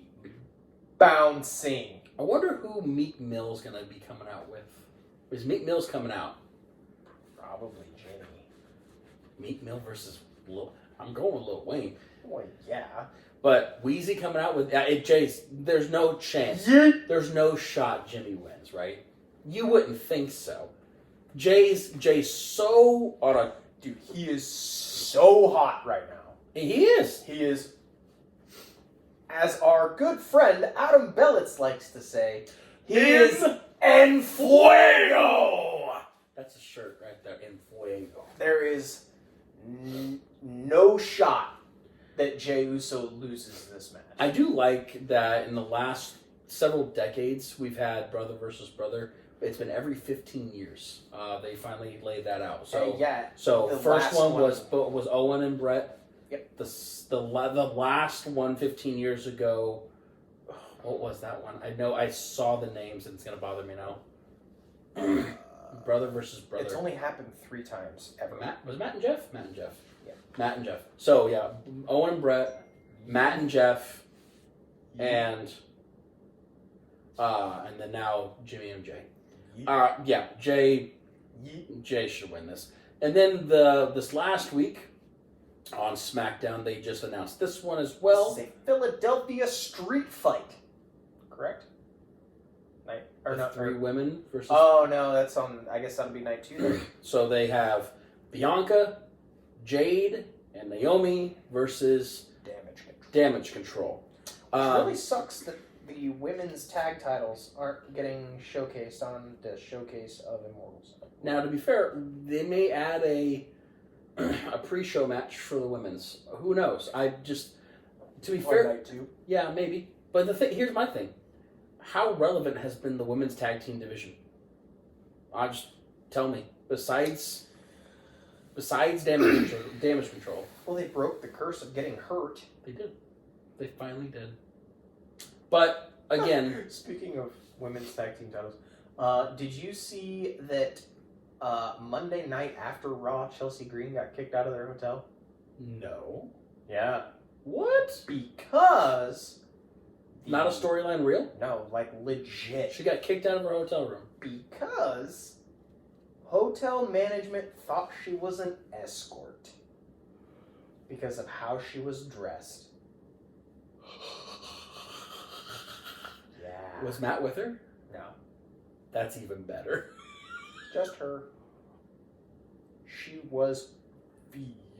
bouncing. I wonder who Meek Mill's gonna be coming out with. Is Meek Mill's coming out? Probably Jimmy. Meek Mill versus I'm going with Lil Wayne. Well, yeah. But Wheezy coming out with Jay's. There's no chance. There's no shot Jimmy wins, right? You wouldn't think so. Jay's so on a... Dude, he is so hot right now. He is. He is, as our good friend Adam Bellitz likes to say, he is en fuego! That's a shirt right there, en fuego. There is no shot that Jey Uso loses this match. I do like that in the last several decades we've had brother versus brother. It's been every 15 years. They finally laid that out. So So the first one was Owen and Brett. Yep. The last one 15 years ago. What was that one? I know I saw the names and it's gonna bother me now. Brother versus brother. It's only happened 3 times ever. Was Matt and Jeff? Matt and Jeff. Yeah. Matt and Jeff. So yeah, Owen and Brett, Matt and Jeff, and then now Jimmy and Jay. Jay should win this. And then this last week on SmackDown, they just announced this one as well. This is a Philadelphia street fight. Correct? Three women versus... Oh, no, that's on... I guess that'll be night 2 then. So they have Bianca, Jade, and Naomi versus Damage Control. Damage Control. It really sucks that the women's tag titles aren't getting showcased on the Showcase of Immortals. Now, to be fair, they may add a pre-show match for the women's. Who knows? To be fair, night 2. yeah, maybe. But here's my thing: how relevant has been the women's tag team division? Tell me. Besides damage control. Well, they broke the curse of getting hurt. They did. They finally did. But again, Speaking of women's tag team titles, did you see that Monday night after Raw, Chelsea Green got kicked out of their hotel? no. Yeah. What? Because... Not a storyline reel? No, like legit. She got kicked out of her hotel room. Because hotel management thought she was an escort because of how she was dressed. Yeah. Was Matt with her? No, That's even better. just her. She was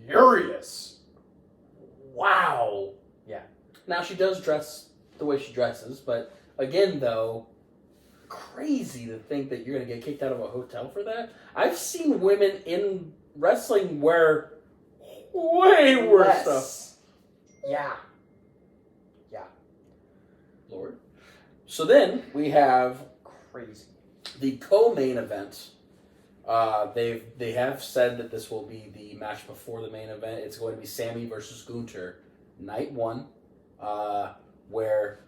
furious. Wow. Yeah. Now she does dress the way she dresses, but again, though, crazy to think that you're going to get kicked out of a hotel for that. I've seen women in wrestling wear way worse stuff. Yeah. Lord. So then we have Crazy. the co-main event. They have said that this will be the match before the main event. It's going to be Sammy versus Gunter, night 1, where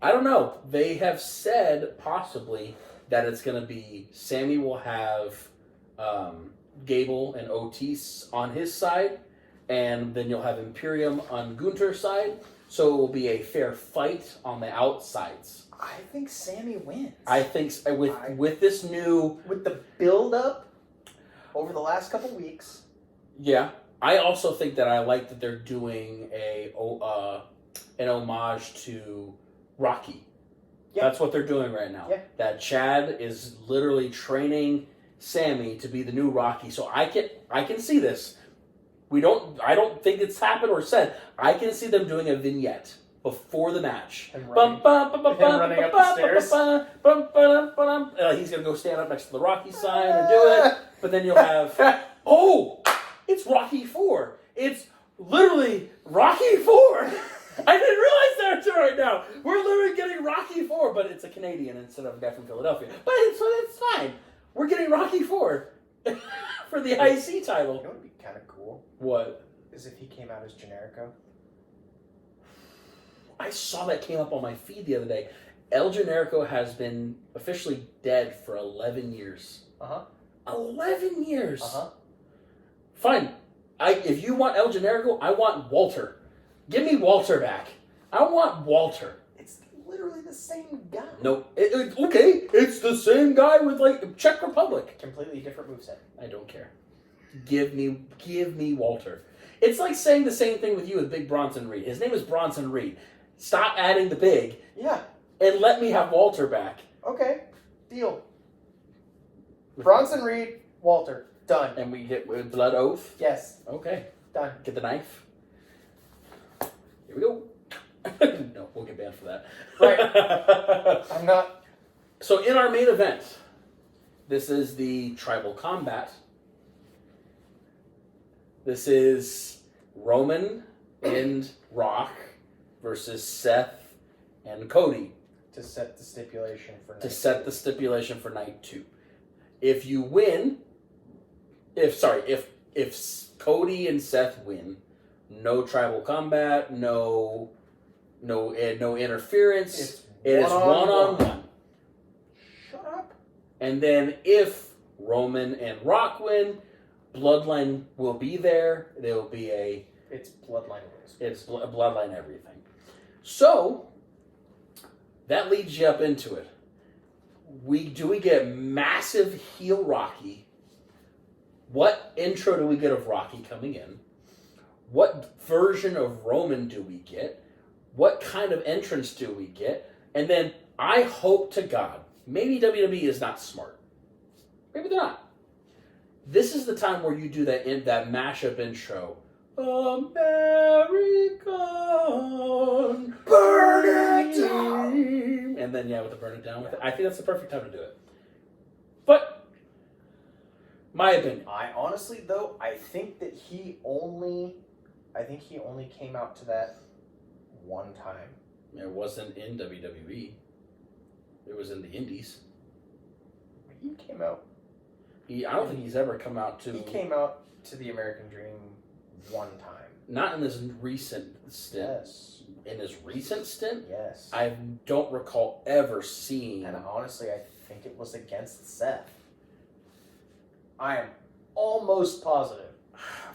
I don't know. They have said possibly that it's going to be Sammy will have Gable and Otis on his side, and then you'll have Imperium on Gunter's side. So it will be a fair fight on the outsides. I think Sammy wins. I think with this new... With the build-up over the last couple weeks. Yeah. I also think that I like that they're doing an homage to Rocky. Yeah. That's what they're doing right now. Yeah. That Chad is literally training Sammy to be the new Rocky. So I can see this. I don't think it's happened or said. I can see them doing a vignette before the match. Him running up the stairs. He's going to go stand up next to the Rocky sign and do it. But then you'll have, it's Rocky 4. It's literally Rocky 4. I didn't realize that until right now. We're literally getting Rocky 4, but it's a Canadian instead of a guy from Philadelphia. But it's fine. We're getting Rocky 4 for the IC title. You know what would be kind of cool? What? Is if he came out as Generico. I saw that came up on my feed the other day. El Generico has been officially dead for 11 years. 11 years. Fine. If you want El Generico, I want Walter. Give me Walter back. I want Walter. It's literally the same guy. No. Okay. It's the same guy with Czech Republic. Completely different moveset. I don't care. Give me Walter. It's like saying the same thing with you with Big Bronson Reed. His name is Bronson Reed. Stop adding the big. Yeah. And let me have Walter back. Okay. Deal. Bronson Reed, Walter. Done. And we get Blood Oath? Yes. Okay. Done. Get the knife. Here we go. No, we'll get banned for that. Right. I'm not. So in our main event, this is the Tribal Combat. This is Roman and Rock versus Seth and Cody. To set the stipulation for night. To set the stipulation for night 2. If you win, if Cody and Seth win, no tribal combat, no interference. It's one-on-one. Shut up. And then if Roman and Rock win, Bloodline will be there. There will be It's Bloodline rules. It's Bloodline everything. So that leads you up into it. We get massive heel Rocky. What intro do we get of Rocky coming in? What version of Roman do we get? What kind of entrance do we get? And then I hope to God, maybe WWE is not smart. Maybe they're not. This is the time where you do that mashup intro American. Burn it down! And then, with the burn it down with it. I think that's the perfect time to do it. But, my opinion. I honestly, though, I think he only came out to that one time. It wasn't in WWE. It was in the Indies. He came out. I don't think he's ever come out to... He came out to the American Dream one time. Not in this recent stint. Yes. In his recent stint? Yes. I don't recall ever seeing... And honestly, I think it was against Seth. I am almost positive.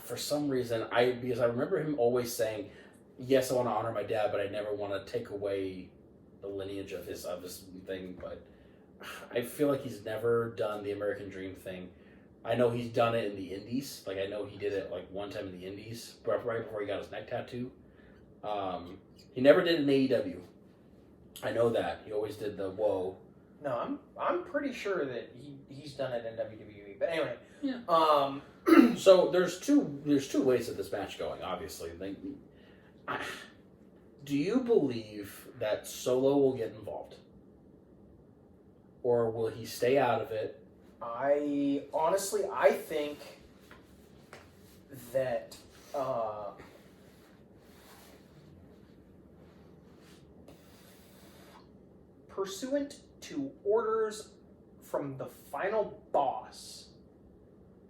For some reason, because I remember him always saying, yes, I want to honor my dad, but I never want to take away the lineage of his thing. But I feel like he's never done the American Dream thing. I know he's done it in the Indies. Like, I know he did it, one time in the Indies, right before he got his neck tattoo. He never did an AEW. I know that. He always did the whoa. No, I'm pretty sure that he's done it in WWE. But anyway. Yeah. So there's two ways of this match going, obviously. Do you believe that Solo will get involved? Or will he stay out of it? I think that pursuant to orders from the final boss,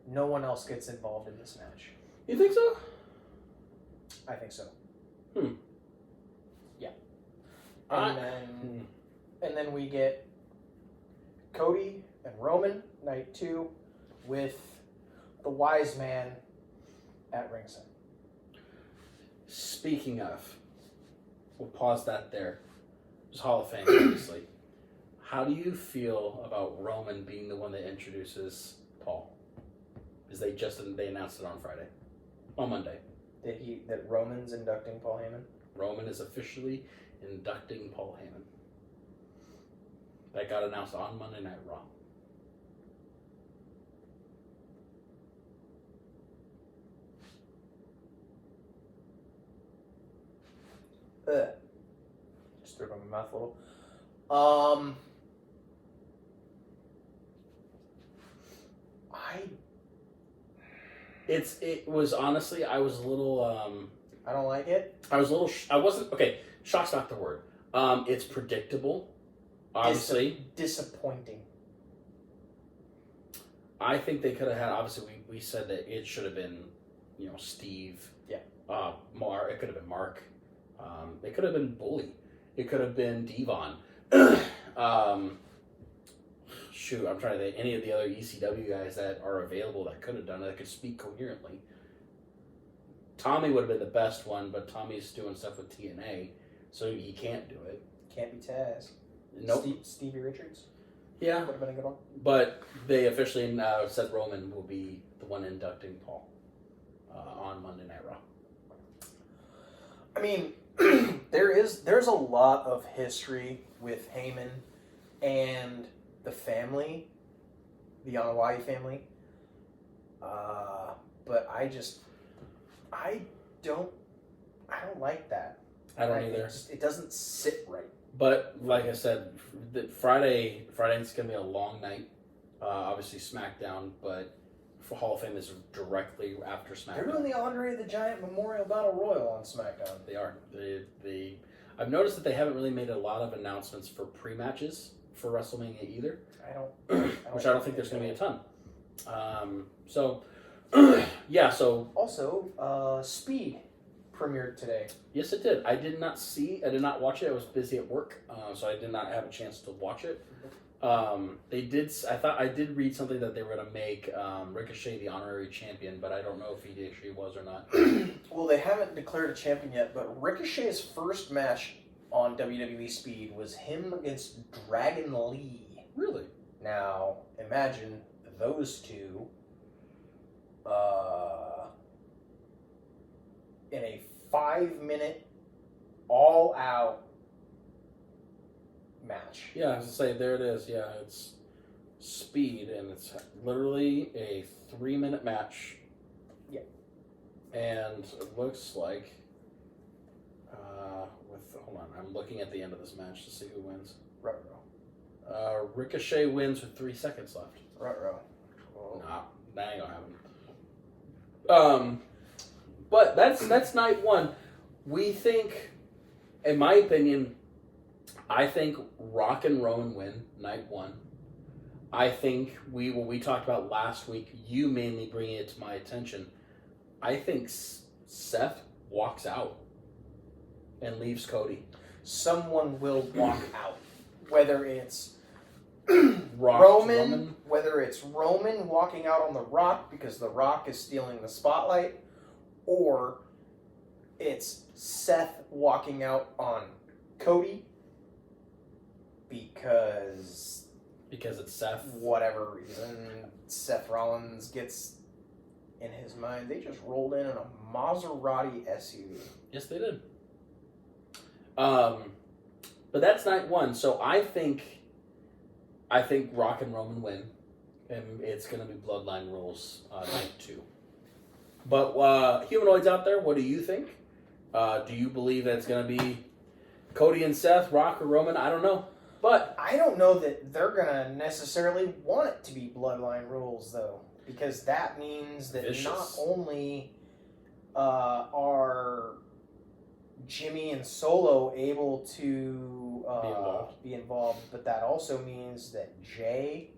no one else gets involved in this match. You think so? I think so. Yeah. And then we get Cody and Roman, night 2, with the wise man at ringside. Speaking of, we'll pause that there. It's Hall of Fame, obviously. How do you feel about Roman being the one that introduces Paul? Because they announced it on Monday. That Roman's inducting Paul Heyman? Roman is officially inducting Paul Heyman. That got announced on Monday Night Raw. Just threw it in my mouth a little. It was honestly, I was a little I don't like it. I wasn't okay, shock's not the word. It's predictable. Obviously. Disappointing. I think they could have had, obviously we said that it should have been, Steve. Yeah. Mark, it could have been Mark. It could have been Bully. It could have been Devon. Shoot, I'm trying to think any of the other ECW guys that are available that could have done it, that could speak coherently. Tommy would have been the best one, but Tommy's doing stuff with TNA, so he can't do it. Can't be Taz. Nope. Stevie Richards? Yeah. Would have been a good one. But they officially said Roman will be the one inducting Paul on Monday Night Raw. I mean, there's a lot of history with Heyman and the family, the Yanawai family. But I don't like that. I don't either. It doesn't sit right. But like I said, Friday's going to be a long night. Obviously SmackDown, but for Hall of Fame is directly after SmackDown. They're doing the Andre the Giant Memorial Battle Royal on SmackDown. They are. I've noticed that they haven't really made a lot of announcements for pre-matches for WrestleMania either. Which I don't think there's going to be a ton. So Also, Speed premiered today. Yes, it did. I did not watch it. I was busy at work, so I did not have a chance to watch it. I did read something that they were going to make Ricochet the honorary champion, but I don't know if he actually was or not. Well, they haven't declared a champion yet, but Ricochet's first match on WWE Speed was him against Dragon Lee. Really? Now, imagine those two in a 5-minute all-out match. Yeah, I was going to say, there it is. Yeah, it's Speed, and it's literally a 3-minute match. Yeah. And it looks like, hold on, I'm looking at the end of this match to see who wins. Ruh-roh. Ricochet wins with 3 seconds left. Ruh-roh. Nah, that ain't gonna happen. But that's night one. We think, in my opinion, I think Rock and Roman win night one. I think what we talked about last week, you mainly bringing it to my attention, I think Seth walks out and leaves Cody. Someone will walk out. Whether it's Roman, whether it's Roman walking out on The Rock because The Rock is stealing the spotlight, or it's Seth walking out on Cody because it's Seth. Whatever reason, Seth Rollins gets in his mind. They just rolled in a Maserati SUV. Yes, they did. But that's night one. So I think Rock and Roman win, and it's going to be Bloodline rules night two. But humanoids out there, what do you think? Do you believe that it's going to be Cody and Seth, Rock or Roman? I don't know. But I don't know that they're going to necessarily want it to be Bloodline rules, though, because that means that not only are Jimmy and Solo able to be involved, but that also means that Jay,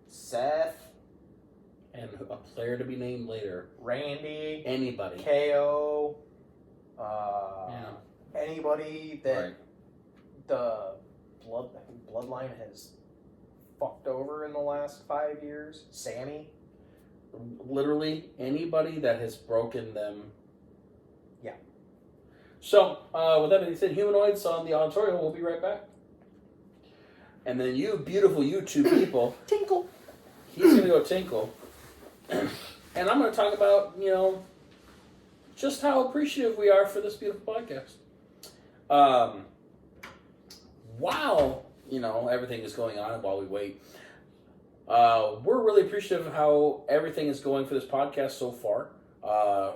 Seth, and a player to be named later, Randy, anybody, KO, anybody that the bloodline has fucked over in the last 5 years, Sammy, literally anybody that has broken them. Yeah. So, with that being said, humanoids on the auditorium. We'll be right back. And then you beautiful YouTube people. Tinkle. He's going to go tinkle. And I'm going to talk about, just how appreciative we are for this beautiful podcast. While, everything is going on and while we wait, we're really appreciative of how everything is going for this podcast so far.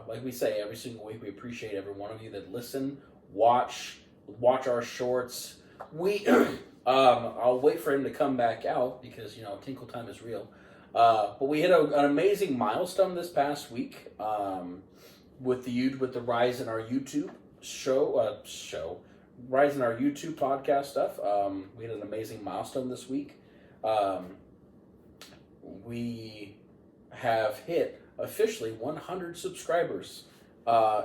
Like we say, every single week, we appreciate every one of you that listen, watch our shorts. I'll wait for him to come back out because, Tinkle time is real. But we hit an amazing milestone this past week with the rise in our YouTube rise in our YouTube podcast stuff. We had an amazing milestone this week. We have hit officially 100 subscribers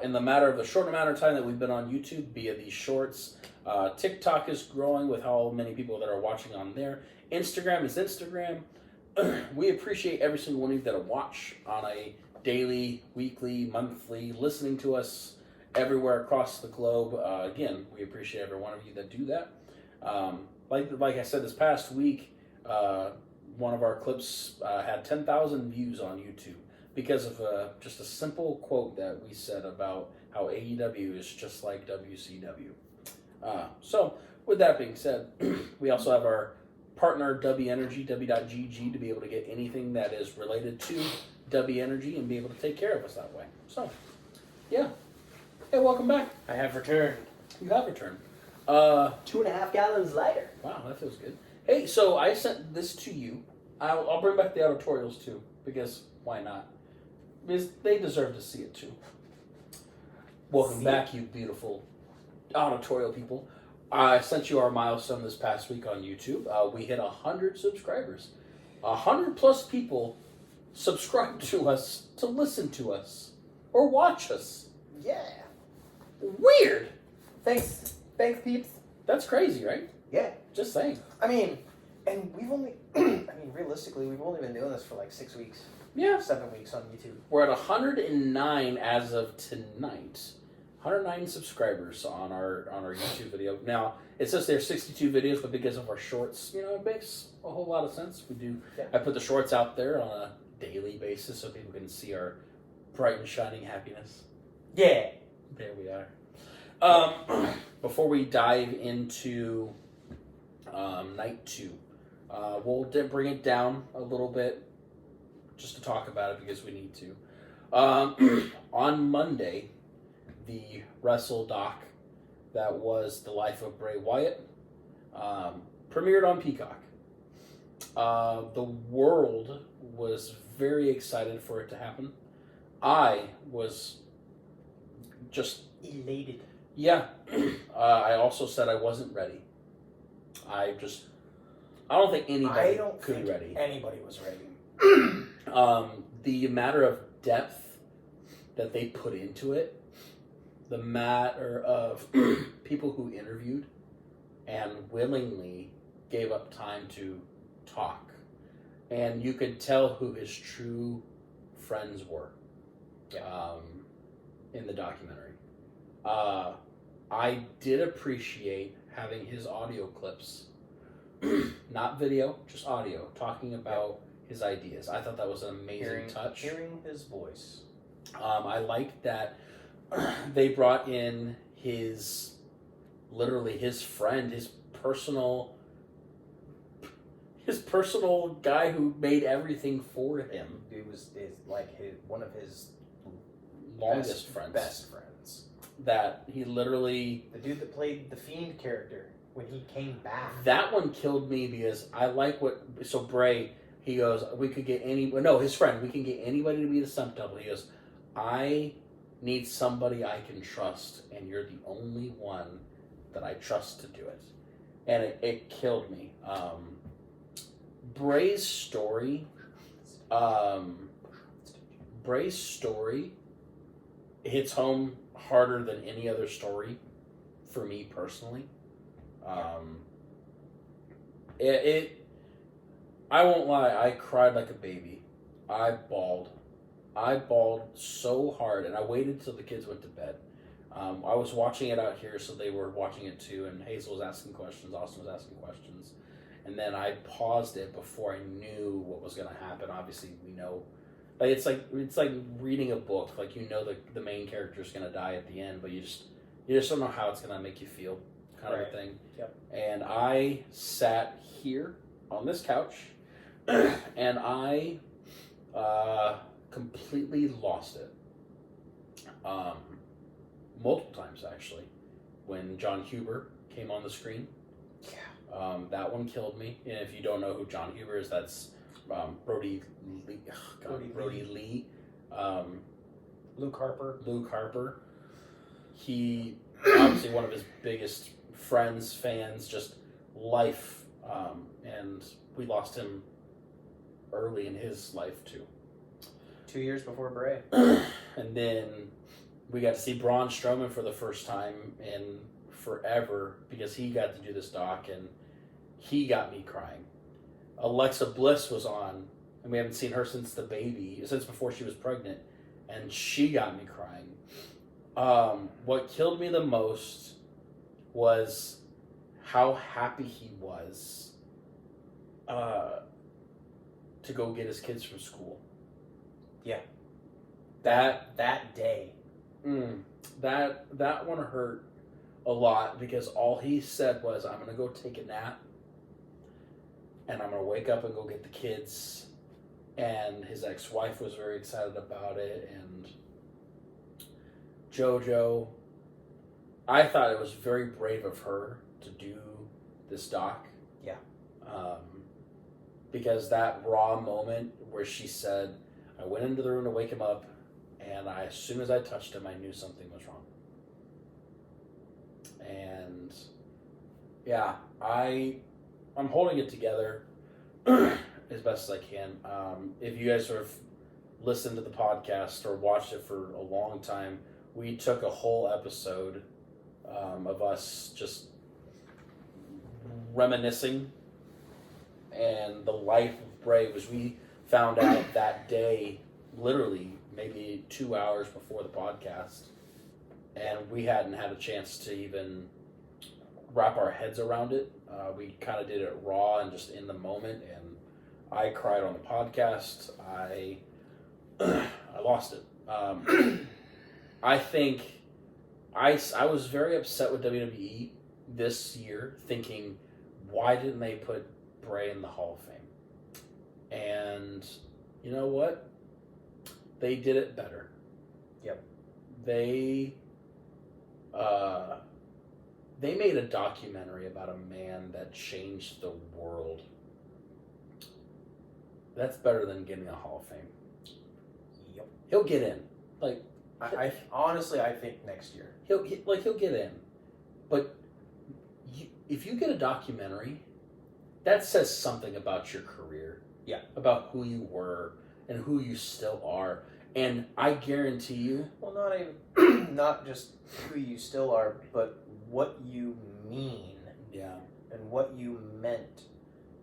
in the short amount of time that we've been on YouTube via these shorts. TikTok is growing with how many people that are watching on there. Instagram is Instagram. We appreciate every single one of you that watch on a daily, weekly, monthly, listening to us everywhere across the globe. Again, we appreciate every one of you that do that. Like I said, this past week, one of our clips had 10,000 views on YouTube because of just a simple quote that we said about how AEW is just like WCW. So, with that being said, we also have our partner W Energy, W.GG, to be able to get anything that is related to W Energy and be able to take care of us that way. So, yeah. Hey, welcome back. I have returned. You have returned. 2.5 gallons later. Wow, that feels good. Hey, so I sent this to you. I'll bring back the editorials too, because why not? Because they deserve to see it too. Welcome back, you beautiful auditorial people. I sent you our milestone this past week on YouTube. We hit 100 subscribers. 100 plus people subscribe to us to listen to us or watch us. Yeah. Weird. Thanks, peeps. That's crazy, right? Yeah. Just saying. And we've only, realistically, we've only been doing this for like 6 weeks. Yeah. 7 weeks on YouTube. We're at 109 as of tonight. 109 subscribers on our YouTube video. Now, it says there's 62 videos, but because of our shorts, it makes a whole lot of sense. We do. Yeah. I put the shorts out there on a daily basis so people can see our bright and shining happiness. Yeah. There we are. Before we dive into night two, we'll bring it down a little bit just to talk about it because we need to. On Monday, the Wrestle doc that was The Life of Bray Wyatt premiered on Peacock. The world was very excited for it to happen. I was just elated. Yeah. I also said I wasn't ready. I don't think anybody could be ready. Anybody was ready. The matter of depth that they put into it, the matter of people who interviewed and willingly gave up time to talk. And you could tell who his true friends were in the documentary. I did appreciate having his audio clips, not video, just audio, talking about his ideas. I thought that was an amazing touch. Hearing his voice. I liked that they brought in literally his friend, his personal guy who made everything for him. It was one of his Best friends. That he literally... The dude that played the Fiend character when he came back. That one killed me because I like what... So Bray, he goes, we could get his friend, we can get anybody to be the stunt double. He goes, I need somebody I can trust, and you're the only one that I trust to do it. And it killed me. Bray's story hits home harder than any other story for me personally. I won't lie, I cried like a baby. I bawled so hard, and I waited till the kids went to bed. I was watching it out here, so they were watching it too, and Hazel was asking questions, Austin was asking questions. And then I paused it before I knew what was going to happen. Obviously, we know, like it's like reading a book. Like, you know, the main character is going to die at the end, but you just don't know how it's going to make you feel, kind of a thing. Yep. And I sat here on this couch, and I completely lost it. Multiple times actually, when John Huber came on the screen. That one killed me. And if you don't know who John Huber is, that's Brody Lee. Brody Lee. Luke Harper. He obviously one of his biggest friends, fans, just life. And we lost him early in his life too. 2 years before Bray. And then we got to see Braun Strowman for the first time in forever because he got to do this doc, and he got me crying. Alexa Bliss was on, and we haven't seen her since before she was pregnant, and she got me crying. What killed me the most was how happy he was to go get his kids from school. Yeah. That day. That one hurt a lot because all he said was, I'm going to go take a nap and I'm going to wake up and go get the kids. And his ex-wife was very excited about it. And JoJo, I thought it was very brave of her to do this doc. Yeah. Because that raw moment where she said, I went into the room to wake him up, and as soon as I touched him, I knew something was wrong. And yeah, I'm holding it together as best as I can. If you guys have listened to the podcast or watched it for a long time, we took a whole episode of us just reminiscing, and the life of Bray was we found out that day, literally maybe 2 hours before the podcast, and we hadn't had a chance to even wrap our heads around it. We kind of did it raw and just in the moment, and I cried on the podcast. I lost it. I think I was very upset with WWE this year, thinking, why didn't they put Bray in the Hall of Fame? And you know what? They did it better. Yep. They made a documentary about a man that changed the world. That's better than getting a Hall of Fame. Yep. He'll get in. Like, I honestly, I think next year. He'll get in. But if you get a documentary, that says something about your career. Yeah. About who you were and who you still are. And I guarantee you... Well, not even... not just who you still are, but what you mean. Yeah. And what you meant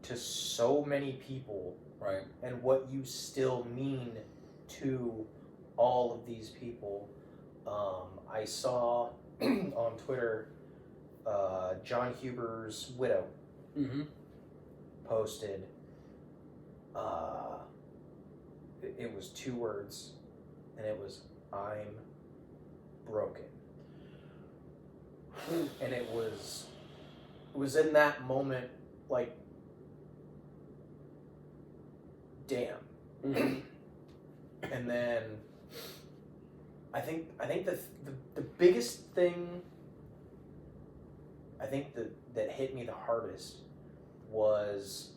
to so many people. Right. And what you still mean to all of these people. I saw on Twitter, John Huber's widow posted, it was 2 words, and it was, "I'm broken." And it was in that moment, like, damn. And then I think the biggest thing that hit me the hardest was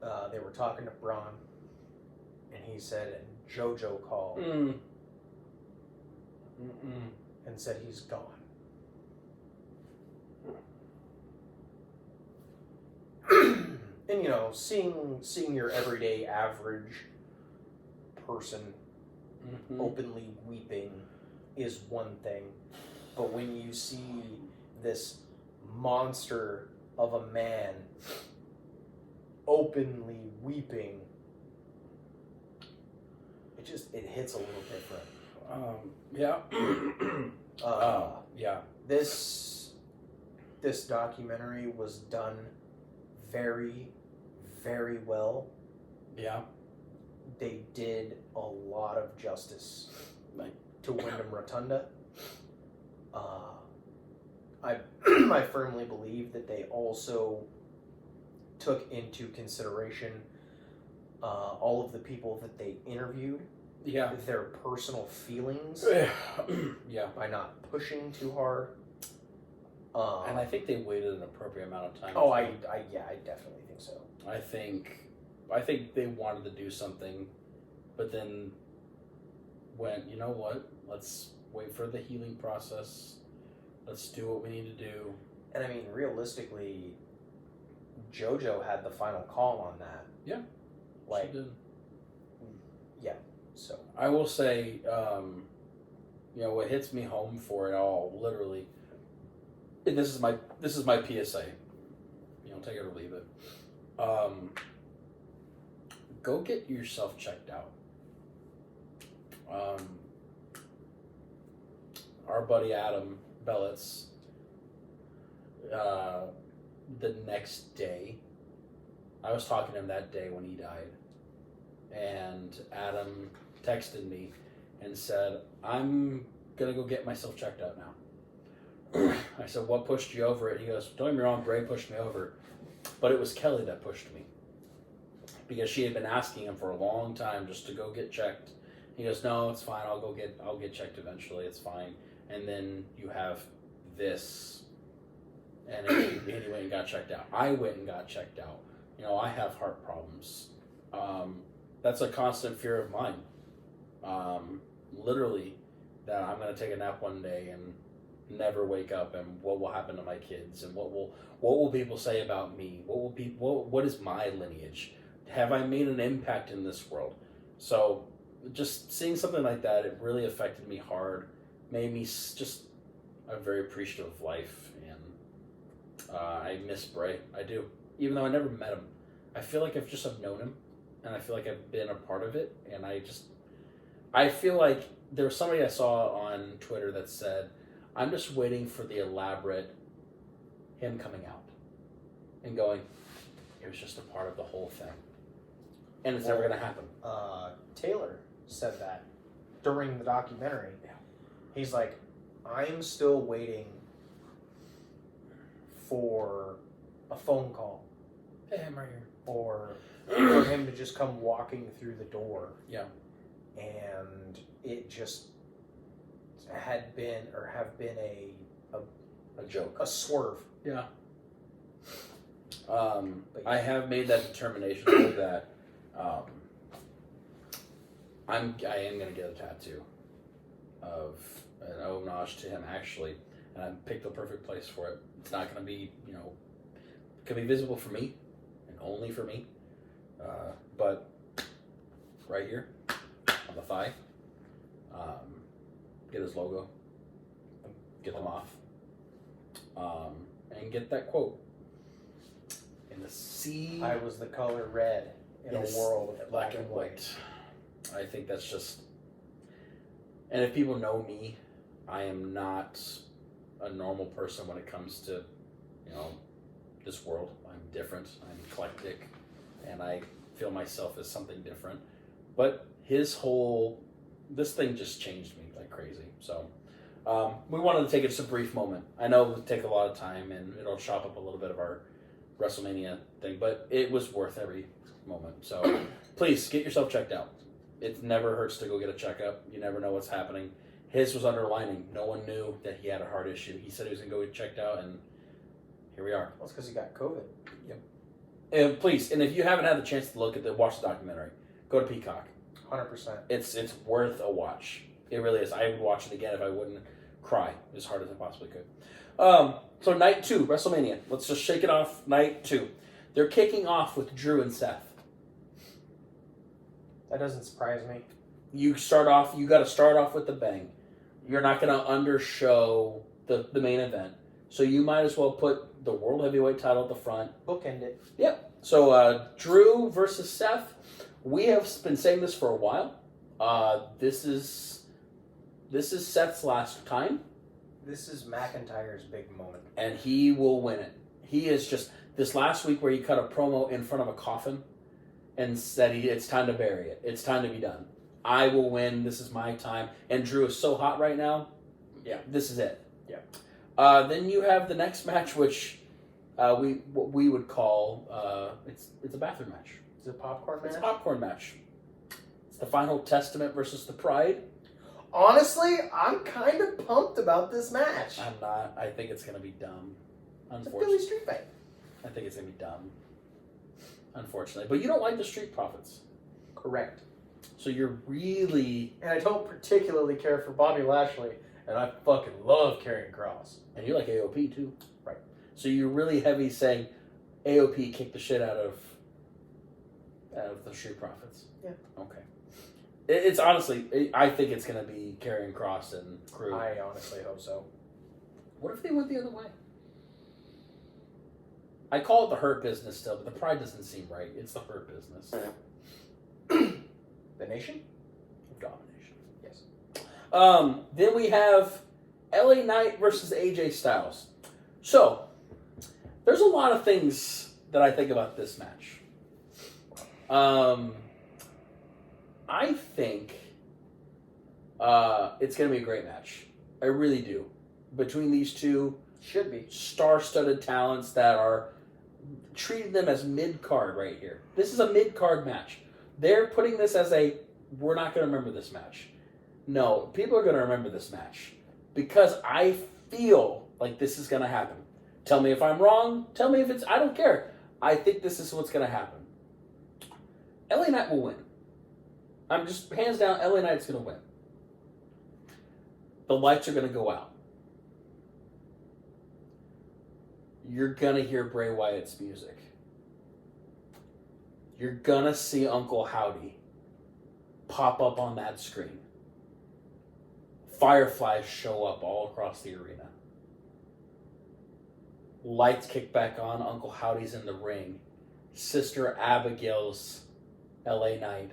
they were talking to Braun, and he said, and JoJo called and said he's gone. And seeing your everyday average person openly weeping is one thing, but when you see this monster of a man openly weeping, it hits a little different. Yeah. This documentary was done very, very well. Yeah. They did a lot of justice to Wyndham Rotunda. I firmly believe that they also took into consideration all of the people that they interviewed. Yeah. Their personal feelings. Yeah. By not pushing too hard. And I think they waited an appropriate amount of time. I definitely think so. I think they wanted to do something, but then went, you know what? Let's wait for the healing process. Let's do what we need to do. And I mean, realistically, JoJo had the final call on that. Yeah. Like, she did. Yeah. So I will say, what hits me home for it all, literally. And this is my PSA. Take it or leave it. Go get yourself checked out. Our buddy Adam Bellitz, the next day, I was talking to him that day when he died, and Adam texted me and said, "I'm gonna go get myself checked out now." I said, "What pushed you over it?" He goes, "Don't get me wrong, Bray pushed me over, but it was Kelly that pushed me, because she had been asking him for a long time just to go get checked." He goes, "No, it's fine. I'll get checked eventually. It's fine." And then you have this, and he went and got checked out. I went and got checked out. I have heart problems. That's a constant fear of mine. Literally, that I'm going to take a nap one day and never wake up, and what will happen to my kids, and what will people say about me? What is my lineage? Have I made an impact in this world? So just seeing something like that, it really affected me hard. Made me I'm very appreciative of life, and I miss Bray. I do, even though I never met him. I feel like I've known him, and I feel like I've been a part of it, and I feel like there was somebody I saw on Twitter that said, "I'm just waiting for the elaborate him coming out and going, it was just a part of the whole thing." And it's never going to happen. Taylor said that during the documentary. Yeah. He's like, "I'm still waiting for a phone call. Hey, I'm right here. Or for him to just come walking through the door. Yeah. and it just have been a joke. a swerve. Yeah. I have made that determination though, that I am going to get a tattoo of an homage to him, actually, and I picked the perfect place for it. It's not going to be, it could be visible for me and only for me, but right here on the thigh, get his logo, get them off, and get that quote. In the sea, I was the color red in a world of black and white. I think that's just, and if people know me, I am not a normal person when it comes to, this world. I'm different. I'm eclectic, and I feel myself as something different. But this thing just changed me like crazy. So we wanted to take just a brief moment. I know it would take a lot of time, and it'll chop up a little bit of our Wrestlemania thing, but it was worth every moment. So please get yourself checked out. It never hurts to go get a checkup. You never know what's happening. His was underlining. No one knew that he had a heart issue. He said he was going to go get checked out, and here we are. Well, it's because he got COVID. Yep. And please, and if you haven't had the chance to watch the documentary, go to Peacock. 100%. It's worth a watch. It really is. I would watch it again if I wouldn't cry as hard as I possibly could. So night 2, WrestleMania. Let's just shake it off. Night 2. They're kicking off with Drew and Seth. That doesn't surprise me. You got to start off with the bang. You're not going to undershow the main event. So you might as well put the World Heavyweight title at the front. Bookend it. Yep. So Drew versus Seth. We have been saying this for a while. This is Seth's last time. This is McIntyre's big moment. And he will win it. He is just, this last week where he cut a promo in front of a coffin and said it's time to bury it. It's time to be done. I will win. This is my time. And Drew is so hot right now. Yeah, this is it. Yeah. Then you have the next match, which we would call, it's a bathroom match. Is it a popcorn match? It's a popcorn match. It's the Final Testament versus the Pride. Honestly, I'm kind of pumped about this match. I'm not. I think it's going to be dumb. It's a Unfortunately. Philly Street fight. I think it's going to be dumb. Unfortunately. But you don't like the Street Profits. Correct. So you're really... And I don't particularly care for Bobby Lashley, and I fucking love Karrion Kross. And you like AOP too. Right. So you're really heavy saying AOP kicked the shit out of the Street Profits. Yeah. Okay. It's honestly, I think it's going to be Karrion Kross and crew. I honestly hope so. What if they went the other way? I call it the Hurt Business still, but the Pride doesn't seem right. It's the Hurt Business. The Nation? Domination. Yes. Then we have LA Knight versus AJ Styles. So, there's a lot of things that I think about this match. I think it's going to be a great match. I really do. Between these two Should be. star-studded talents that are treating them as mid-card right here. This is a mid-card match. They're putting this as we're not going to remember this match. No, people are going to remember this match because I feel like this is going to happen. Tell me if I'm wrong. Tell me if it's... I don't care. I think this is what's going to happen. LA Knight will win. I'm just, hands down, LA Knight's going to win. The lights are going to go out. You're going to hear Bray Wyatt's music. You're going to see Uncle Howdy pop up on that screen. Fireflies show up all across the arena. Lights kick back on. Uncle Howdy's in the ring. Sister Abigail's LA Knight.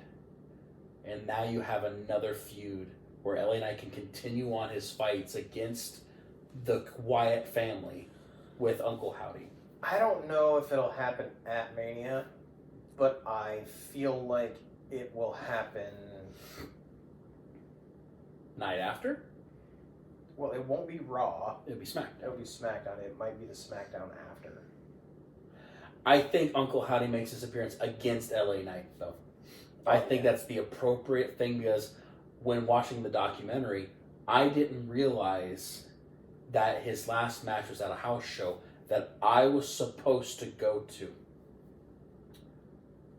And now you have another feud where LA Knight can continue on his fights against the Wyatt family with Uncle Howdy. I don't know if it'll happen at Mania, but I feel like it will happen. Night after? Well, it won't be Raw. It'll be SmackDown. It'll be SmackDown. It might be the SmackDown after. I think Uncle Howdy makes his appearance against LA Knight, though. I think that's the appropriate thing because when watching the documentary, I didn't realize that his last match was at a house show that I was supposed to go to.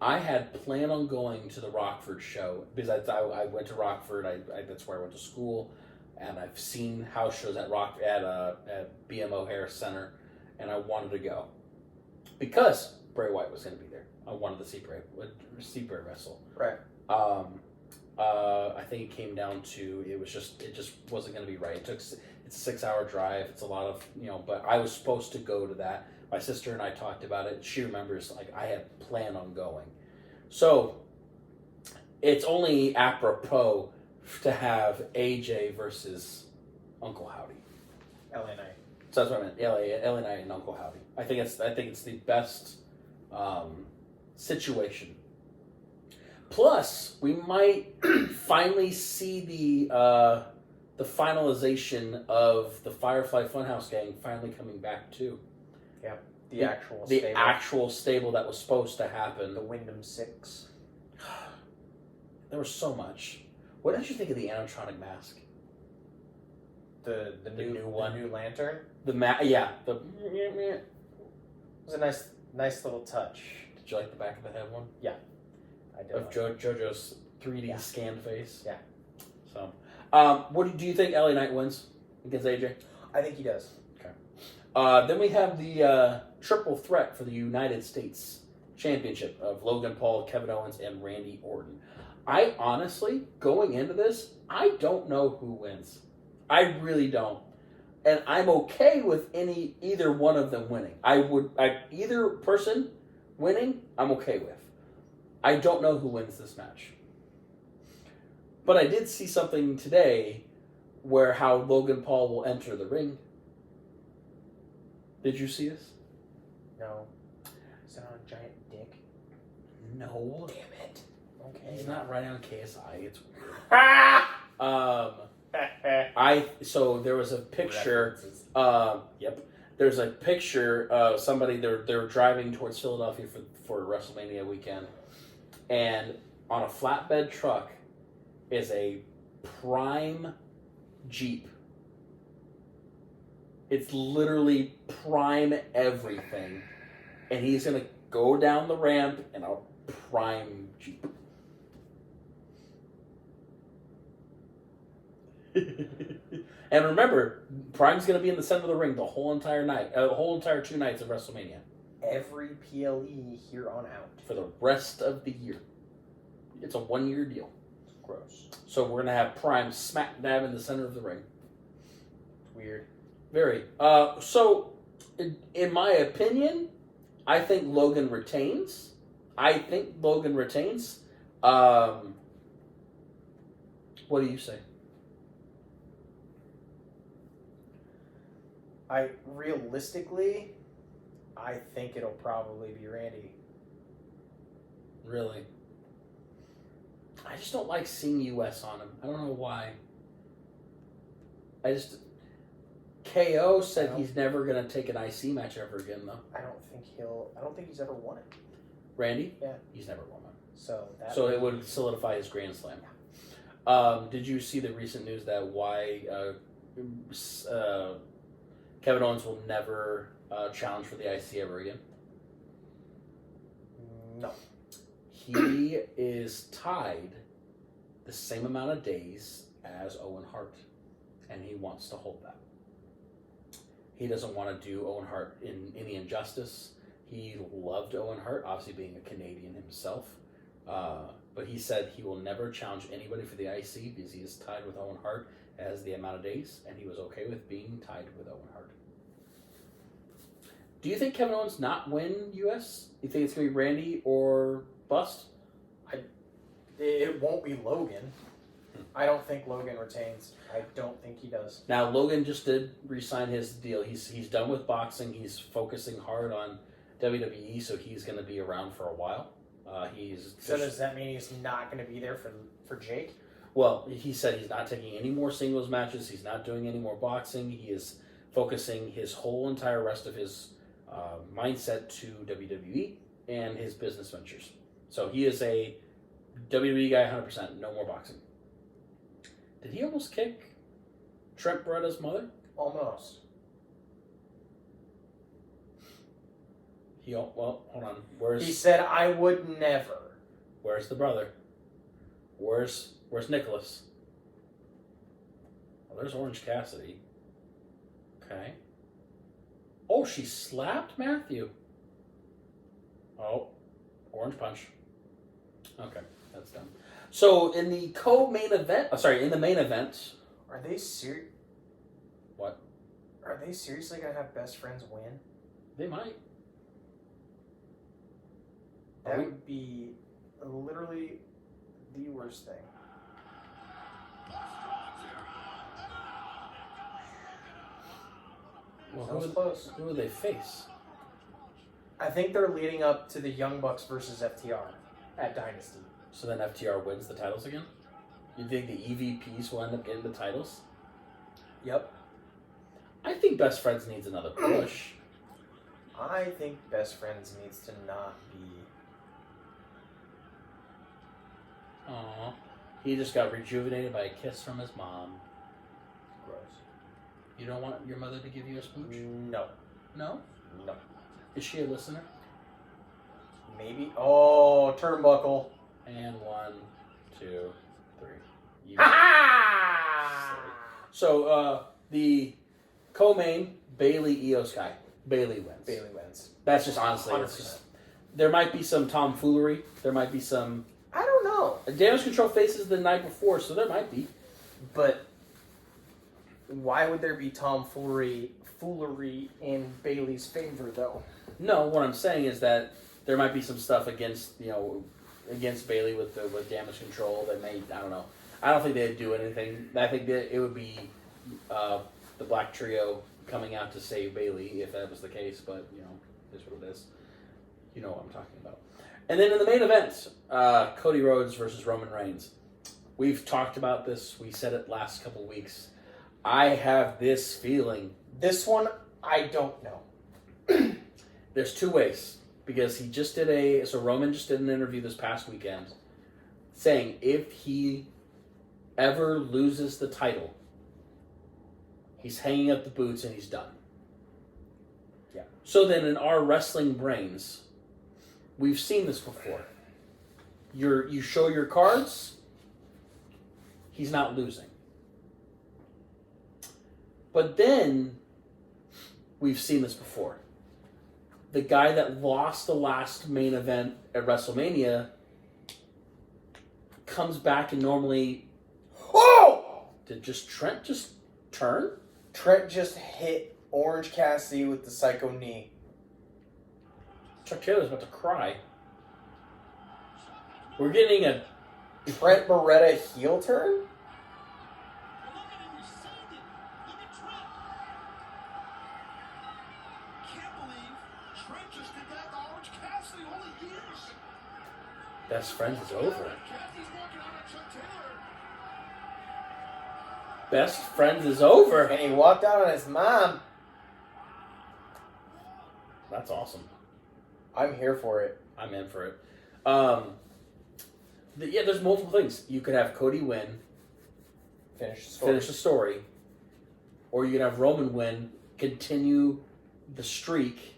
I had planned on going to the Rockford show because I went to Rockford. That's where I went to school, and I've seen house shows at BMO Harris Center, and I wanted to go because Bray Wyatt was going to be there. I wanted to see Bray wrestle. Right. I think it came down to it just wasn't going to be right. It's a 6-hour drive. It's a lot of but I was supposed to go to that. My sister and I talked about it. She remembers I had planned on going. So it's only apropos to have AJ versus Uncle Howdy. LA Knight. So that's what I meant. LA Knight and Uncle Howdy. I think it's the best situation. Plus, we might finally see the finalization of the Firefly Funhouse gang finally coming back too. Yeah, The stable. actual stable that was supposed to happen. The Wyndham Six. There was so much. What did you think of the animatronic mask? The new one, the new lantern. Yeah. It was a nice little touch. Did you like the back of the head one? Yeah, I did. Of JoJo's 3D scanned face. Yeah. So, what do you think? LA Knight wins against AJ. I think he does. Then we have the triple threat for the United States Championship of Logan Paul, Kevin Owens, and Randy Orton. I honestly, going into this, I don't know who wins. I really don't. And I'm okay with either one of them winning. Either person winning, I'm okay with. I don't know who wins this match. But I did see something today where how Logan Paul will enter the ring. Did you see this? No. Is that on a giant dick? No. Damn it. Okay. He's not right on KSI. It's weird. Ah! So there was a picture. There's a picture of somebody. They're driving towards Philadelphia for WrestleMania weekend, and on a flatbed truck is a prime Jeep. It's literally prime everything, and he's gonna go down the ramp in a prime Jeep. And remember, Prime's going to be in the center of the ring the whole entire night, the whole entire 2 nights of WrestleMania. Every PLE here on out. For the rest of the year. It's a 1-year deal. Gross. So we're going to have Prime smack dab in the center of the ring. Weird. Very. So, in my opinion, I think Logan retains. What do you say? Realistically, I think it'll probably be Randy. Really? I just don't like seeing US on him. I don't know why. KO said he's never going to take an IC match ever again, though. I don't think he's ever won it. Randy? Yeah. He's never won one. So it would solidify his Grand Slam. Did you see the recent news that why Kevin Owens will never challenge for the IC ever again? No. He is tied the same amount of days as Owen Hart, and he wants to hold that. He doesn't want to do Owen Hart in any injustice. He loved Owen Hart, obviously being a Canadian himself, but he said he will never challenge anybody for the IC because he is tied with Owen Hart as the amount of days, and he was okay with being tied with Owen Hart. Do you think Kevin Owens not win US? You think it's going to be Randy or bust? It won't be Logan. I don't think Logan retains. I don't think he does. Now, Logan just did re-sign his deal. He's done with boxing. He's focusing hard on WWE, so he's going to be around for a while. So does that mean he's not going to be there for Jake? Well, he said he's not taking any more singles matches. He's not doing any more boxing. He is focusing his whole entire rest of his mindset to WWE and his business ventures. So he is a WWE guy, 100%. No more boxing. Did he almost kick Trent Beretta's mother? Almost. Well, hold on. He said, "I would never." Where's the brother? Where's Nicholas? Oh, there's Orange Cassidy. Okay. Oh, she slapped Matthew. Oh, Orange Punch. Okay, that's done. So in the co-main event, in the main event, Are they serious? What? Are they seriously gonna have best friends win? They might. That would be literally the worst thing. Well, That was close. who would they face? I think they're leading up to the Young Bucks versus FTR at Dynasty. So then FTR wins the titles again? You think the EVPs will end up getting the titles? Yep. I think Best Friends needs another push. I think Best Friends needs to not be. Aww. He just got rejuvenated by a kiss from his mom. Gross. You don't want your mother to give you a smooch? No. No? No. Is she a listener? Maybe. Oh, turnbuckle. And 1, 2, 3. You. Ha! So, the co-main, Bailey Io Sky. Bailey wins. Bailey wins. That's just honestly, it's 100%. just, there might be some tomfoolery. There might be some... I don't know. Damage Control faces the night before, so there might be. But why would there be tomfoolery in Bailey's favor, though? No, what I'm saying is that there might be some stuff against Bailey with Damage Control that may, I don't know. I don't think they'd do anything. I think that it would be the Black Trio coming out to save Bailey if that was the case, but, is what it is. You know what I'm talking about. And then in the main event, Cody Rhodes versus Roman Reigns. We've talked about this. We said it last couple weeks. I have this feeling. This one, I don't know. There's two ways. Because he just Roman just did an interview this past weekend saying if he ever loses the title, he's hanging up the boots and he's done. Yeah. So then in our wrestling brains, we've seen this before. You show your cards, he's not losing. But then we've seen this before. The guy that lost the last main event at WrestleMania comes back and normally... Oh! Did Trent just turn? Trent just hit Orange Cassidy with the Psycho knee. Chuck Taylor's about to cry. We're getting a... Trent Beretta heel turn? Best Friends is over. Best Friends is over. And he walked out on his mom. That's awesome. I'm here for it. I'm in for it. There's multiple things. You could have Cody win, finish the story, or you could have Roman win, continue the streak,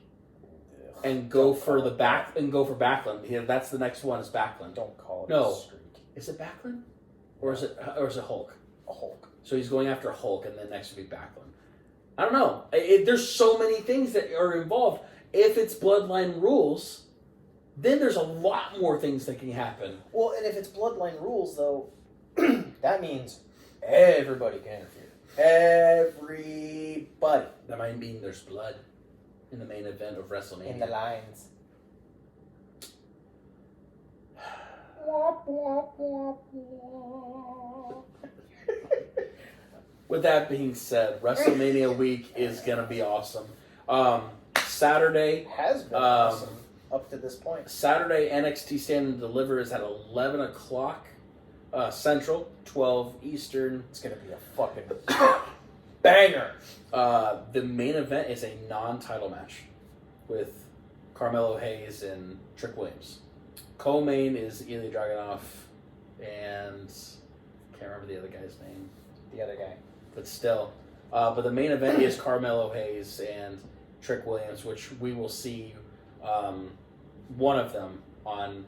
and go for Backlund. Yeah, that's the next one is Backlund. Don't call it No. a streak. Is it Backlund? Or is it Hulk? A Hulk. So he's going after Hulk, and then next would be Backlund. I don't know. There's so many things that are involved. If it's Bloodline rules, then there's a lot more things that can happen. Well, and if it's Bloodline rules, though, that means everybody can interfere. Everybody. That might mean there's blood in the main event of WrestleMania. In the lines. With that being said, WrestleMania week is going to be awesome. Saturday Has been awesome up to this point. Saturday, NXT Stand and Deliver is at 11 o'clock Central, 12 Eastern. It's going to be a fucking banger. The main event is a non-title match with Carmelo Hayes and Trick Williams. Co-main is Ilya Dragunov and can't remember the other guy's name. The other guy. But still. But the main event is Carmelo Hayes and Trick Williams, which we will see one of them on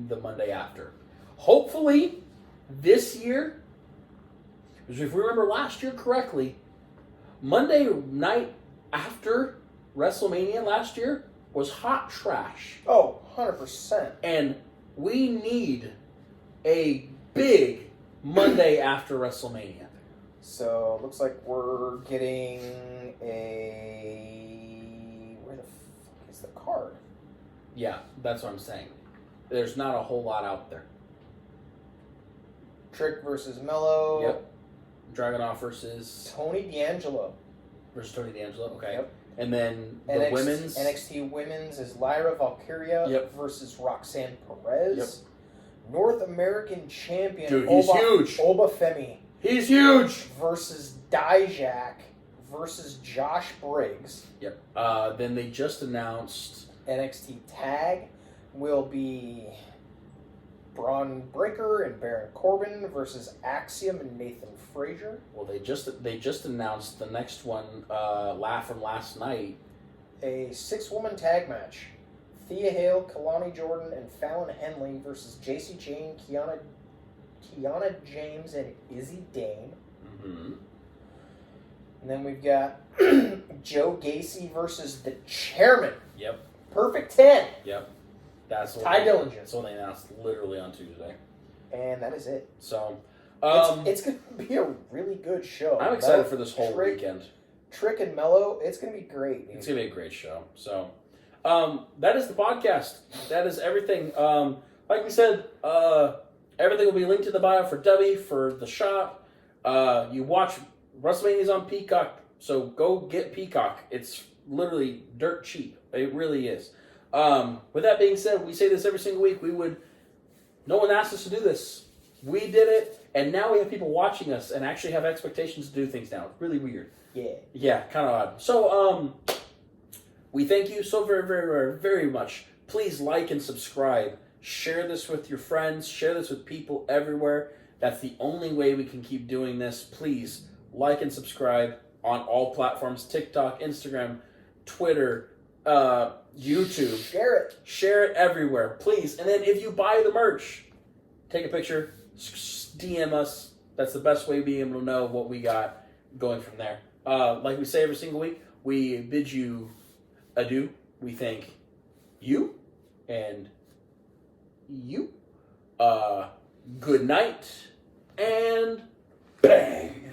the Monday after. Hopefully, this year, because if we remember last year correctly, Monday night after WrestleMania last year was hot trash. Oh, 100%. And we need a big Monday after WrestleMania. So, looks like we're getting a... Where the fuck is the card? Yeah, that's what I'm saying. There's not a whole lot out there. Trick versus Mello. Yep. Dragunov versus Tony D'Angelo. Tony D'Angelo. Okay. Yep. And then the women's. NXT Women's is Lyra Valkyria versus Roxanne Perez. Yep. North American Champion Dude, he's huge. Oba Femi He's huge. versus Dijak versus Josh Briggs. Yep. Then they just announced NXT Tag will be Braun Breaker and Baron Corbin versus Axiom and Nathan Frazier. Well, they just announced the next one from last night. A 6-woman tag match. Thea Hale, Kalani Jordan, and Fallon Henley versus JC Jane, Kiana James, and Izzy Dane. Mm-hmm. And then we've got Joe Gacy versus the Chairman. Yep. Perfect 10. Yep. That's what Ty Dillinger. That's what they announced literally on Tuesday. And that is it. So, it's going to be a really good show. I'm excited for this whole weekend. Trick and Mello, it's going to be great. It's going to be a great show. So, that is the podcast. That is everything. Like we said, everything will be linked in the bio for Debbie, for the shop. You watch WrestleMania's on Peacock, so go get Peacock. It's literally dirt cheap. It really is. With that being said, we say this every single week. No one asked us to do this. We did it, and now we have people watching us and actually have expectations to do things now. It's really weird. Yeah. Yeah, kind of odd. So, we thank you so very, very, very, very much. Please like and subscribe. Share this with your friends. Share this with people everywhere. That's the only way we can keep doing this. Please like and subscribe on all platforms. TikTok, Instagram, Twitter, YouTube. Share it everywhere, please. And then if you buy the merch, take a picture, DM us. That's the best way to be able to know what we got going from there. Like we say every single week, we bid you adieu. We thank you and you. Good night and bang.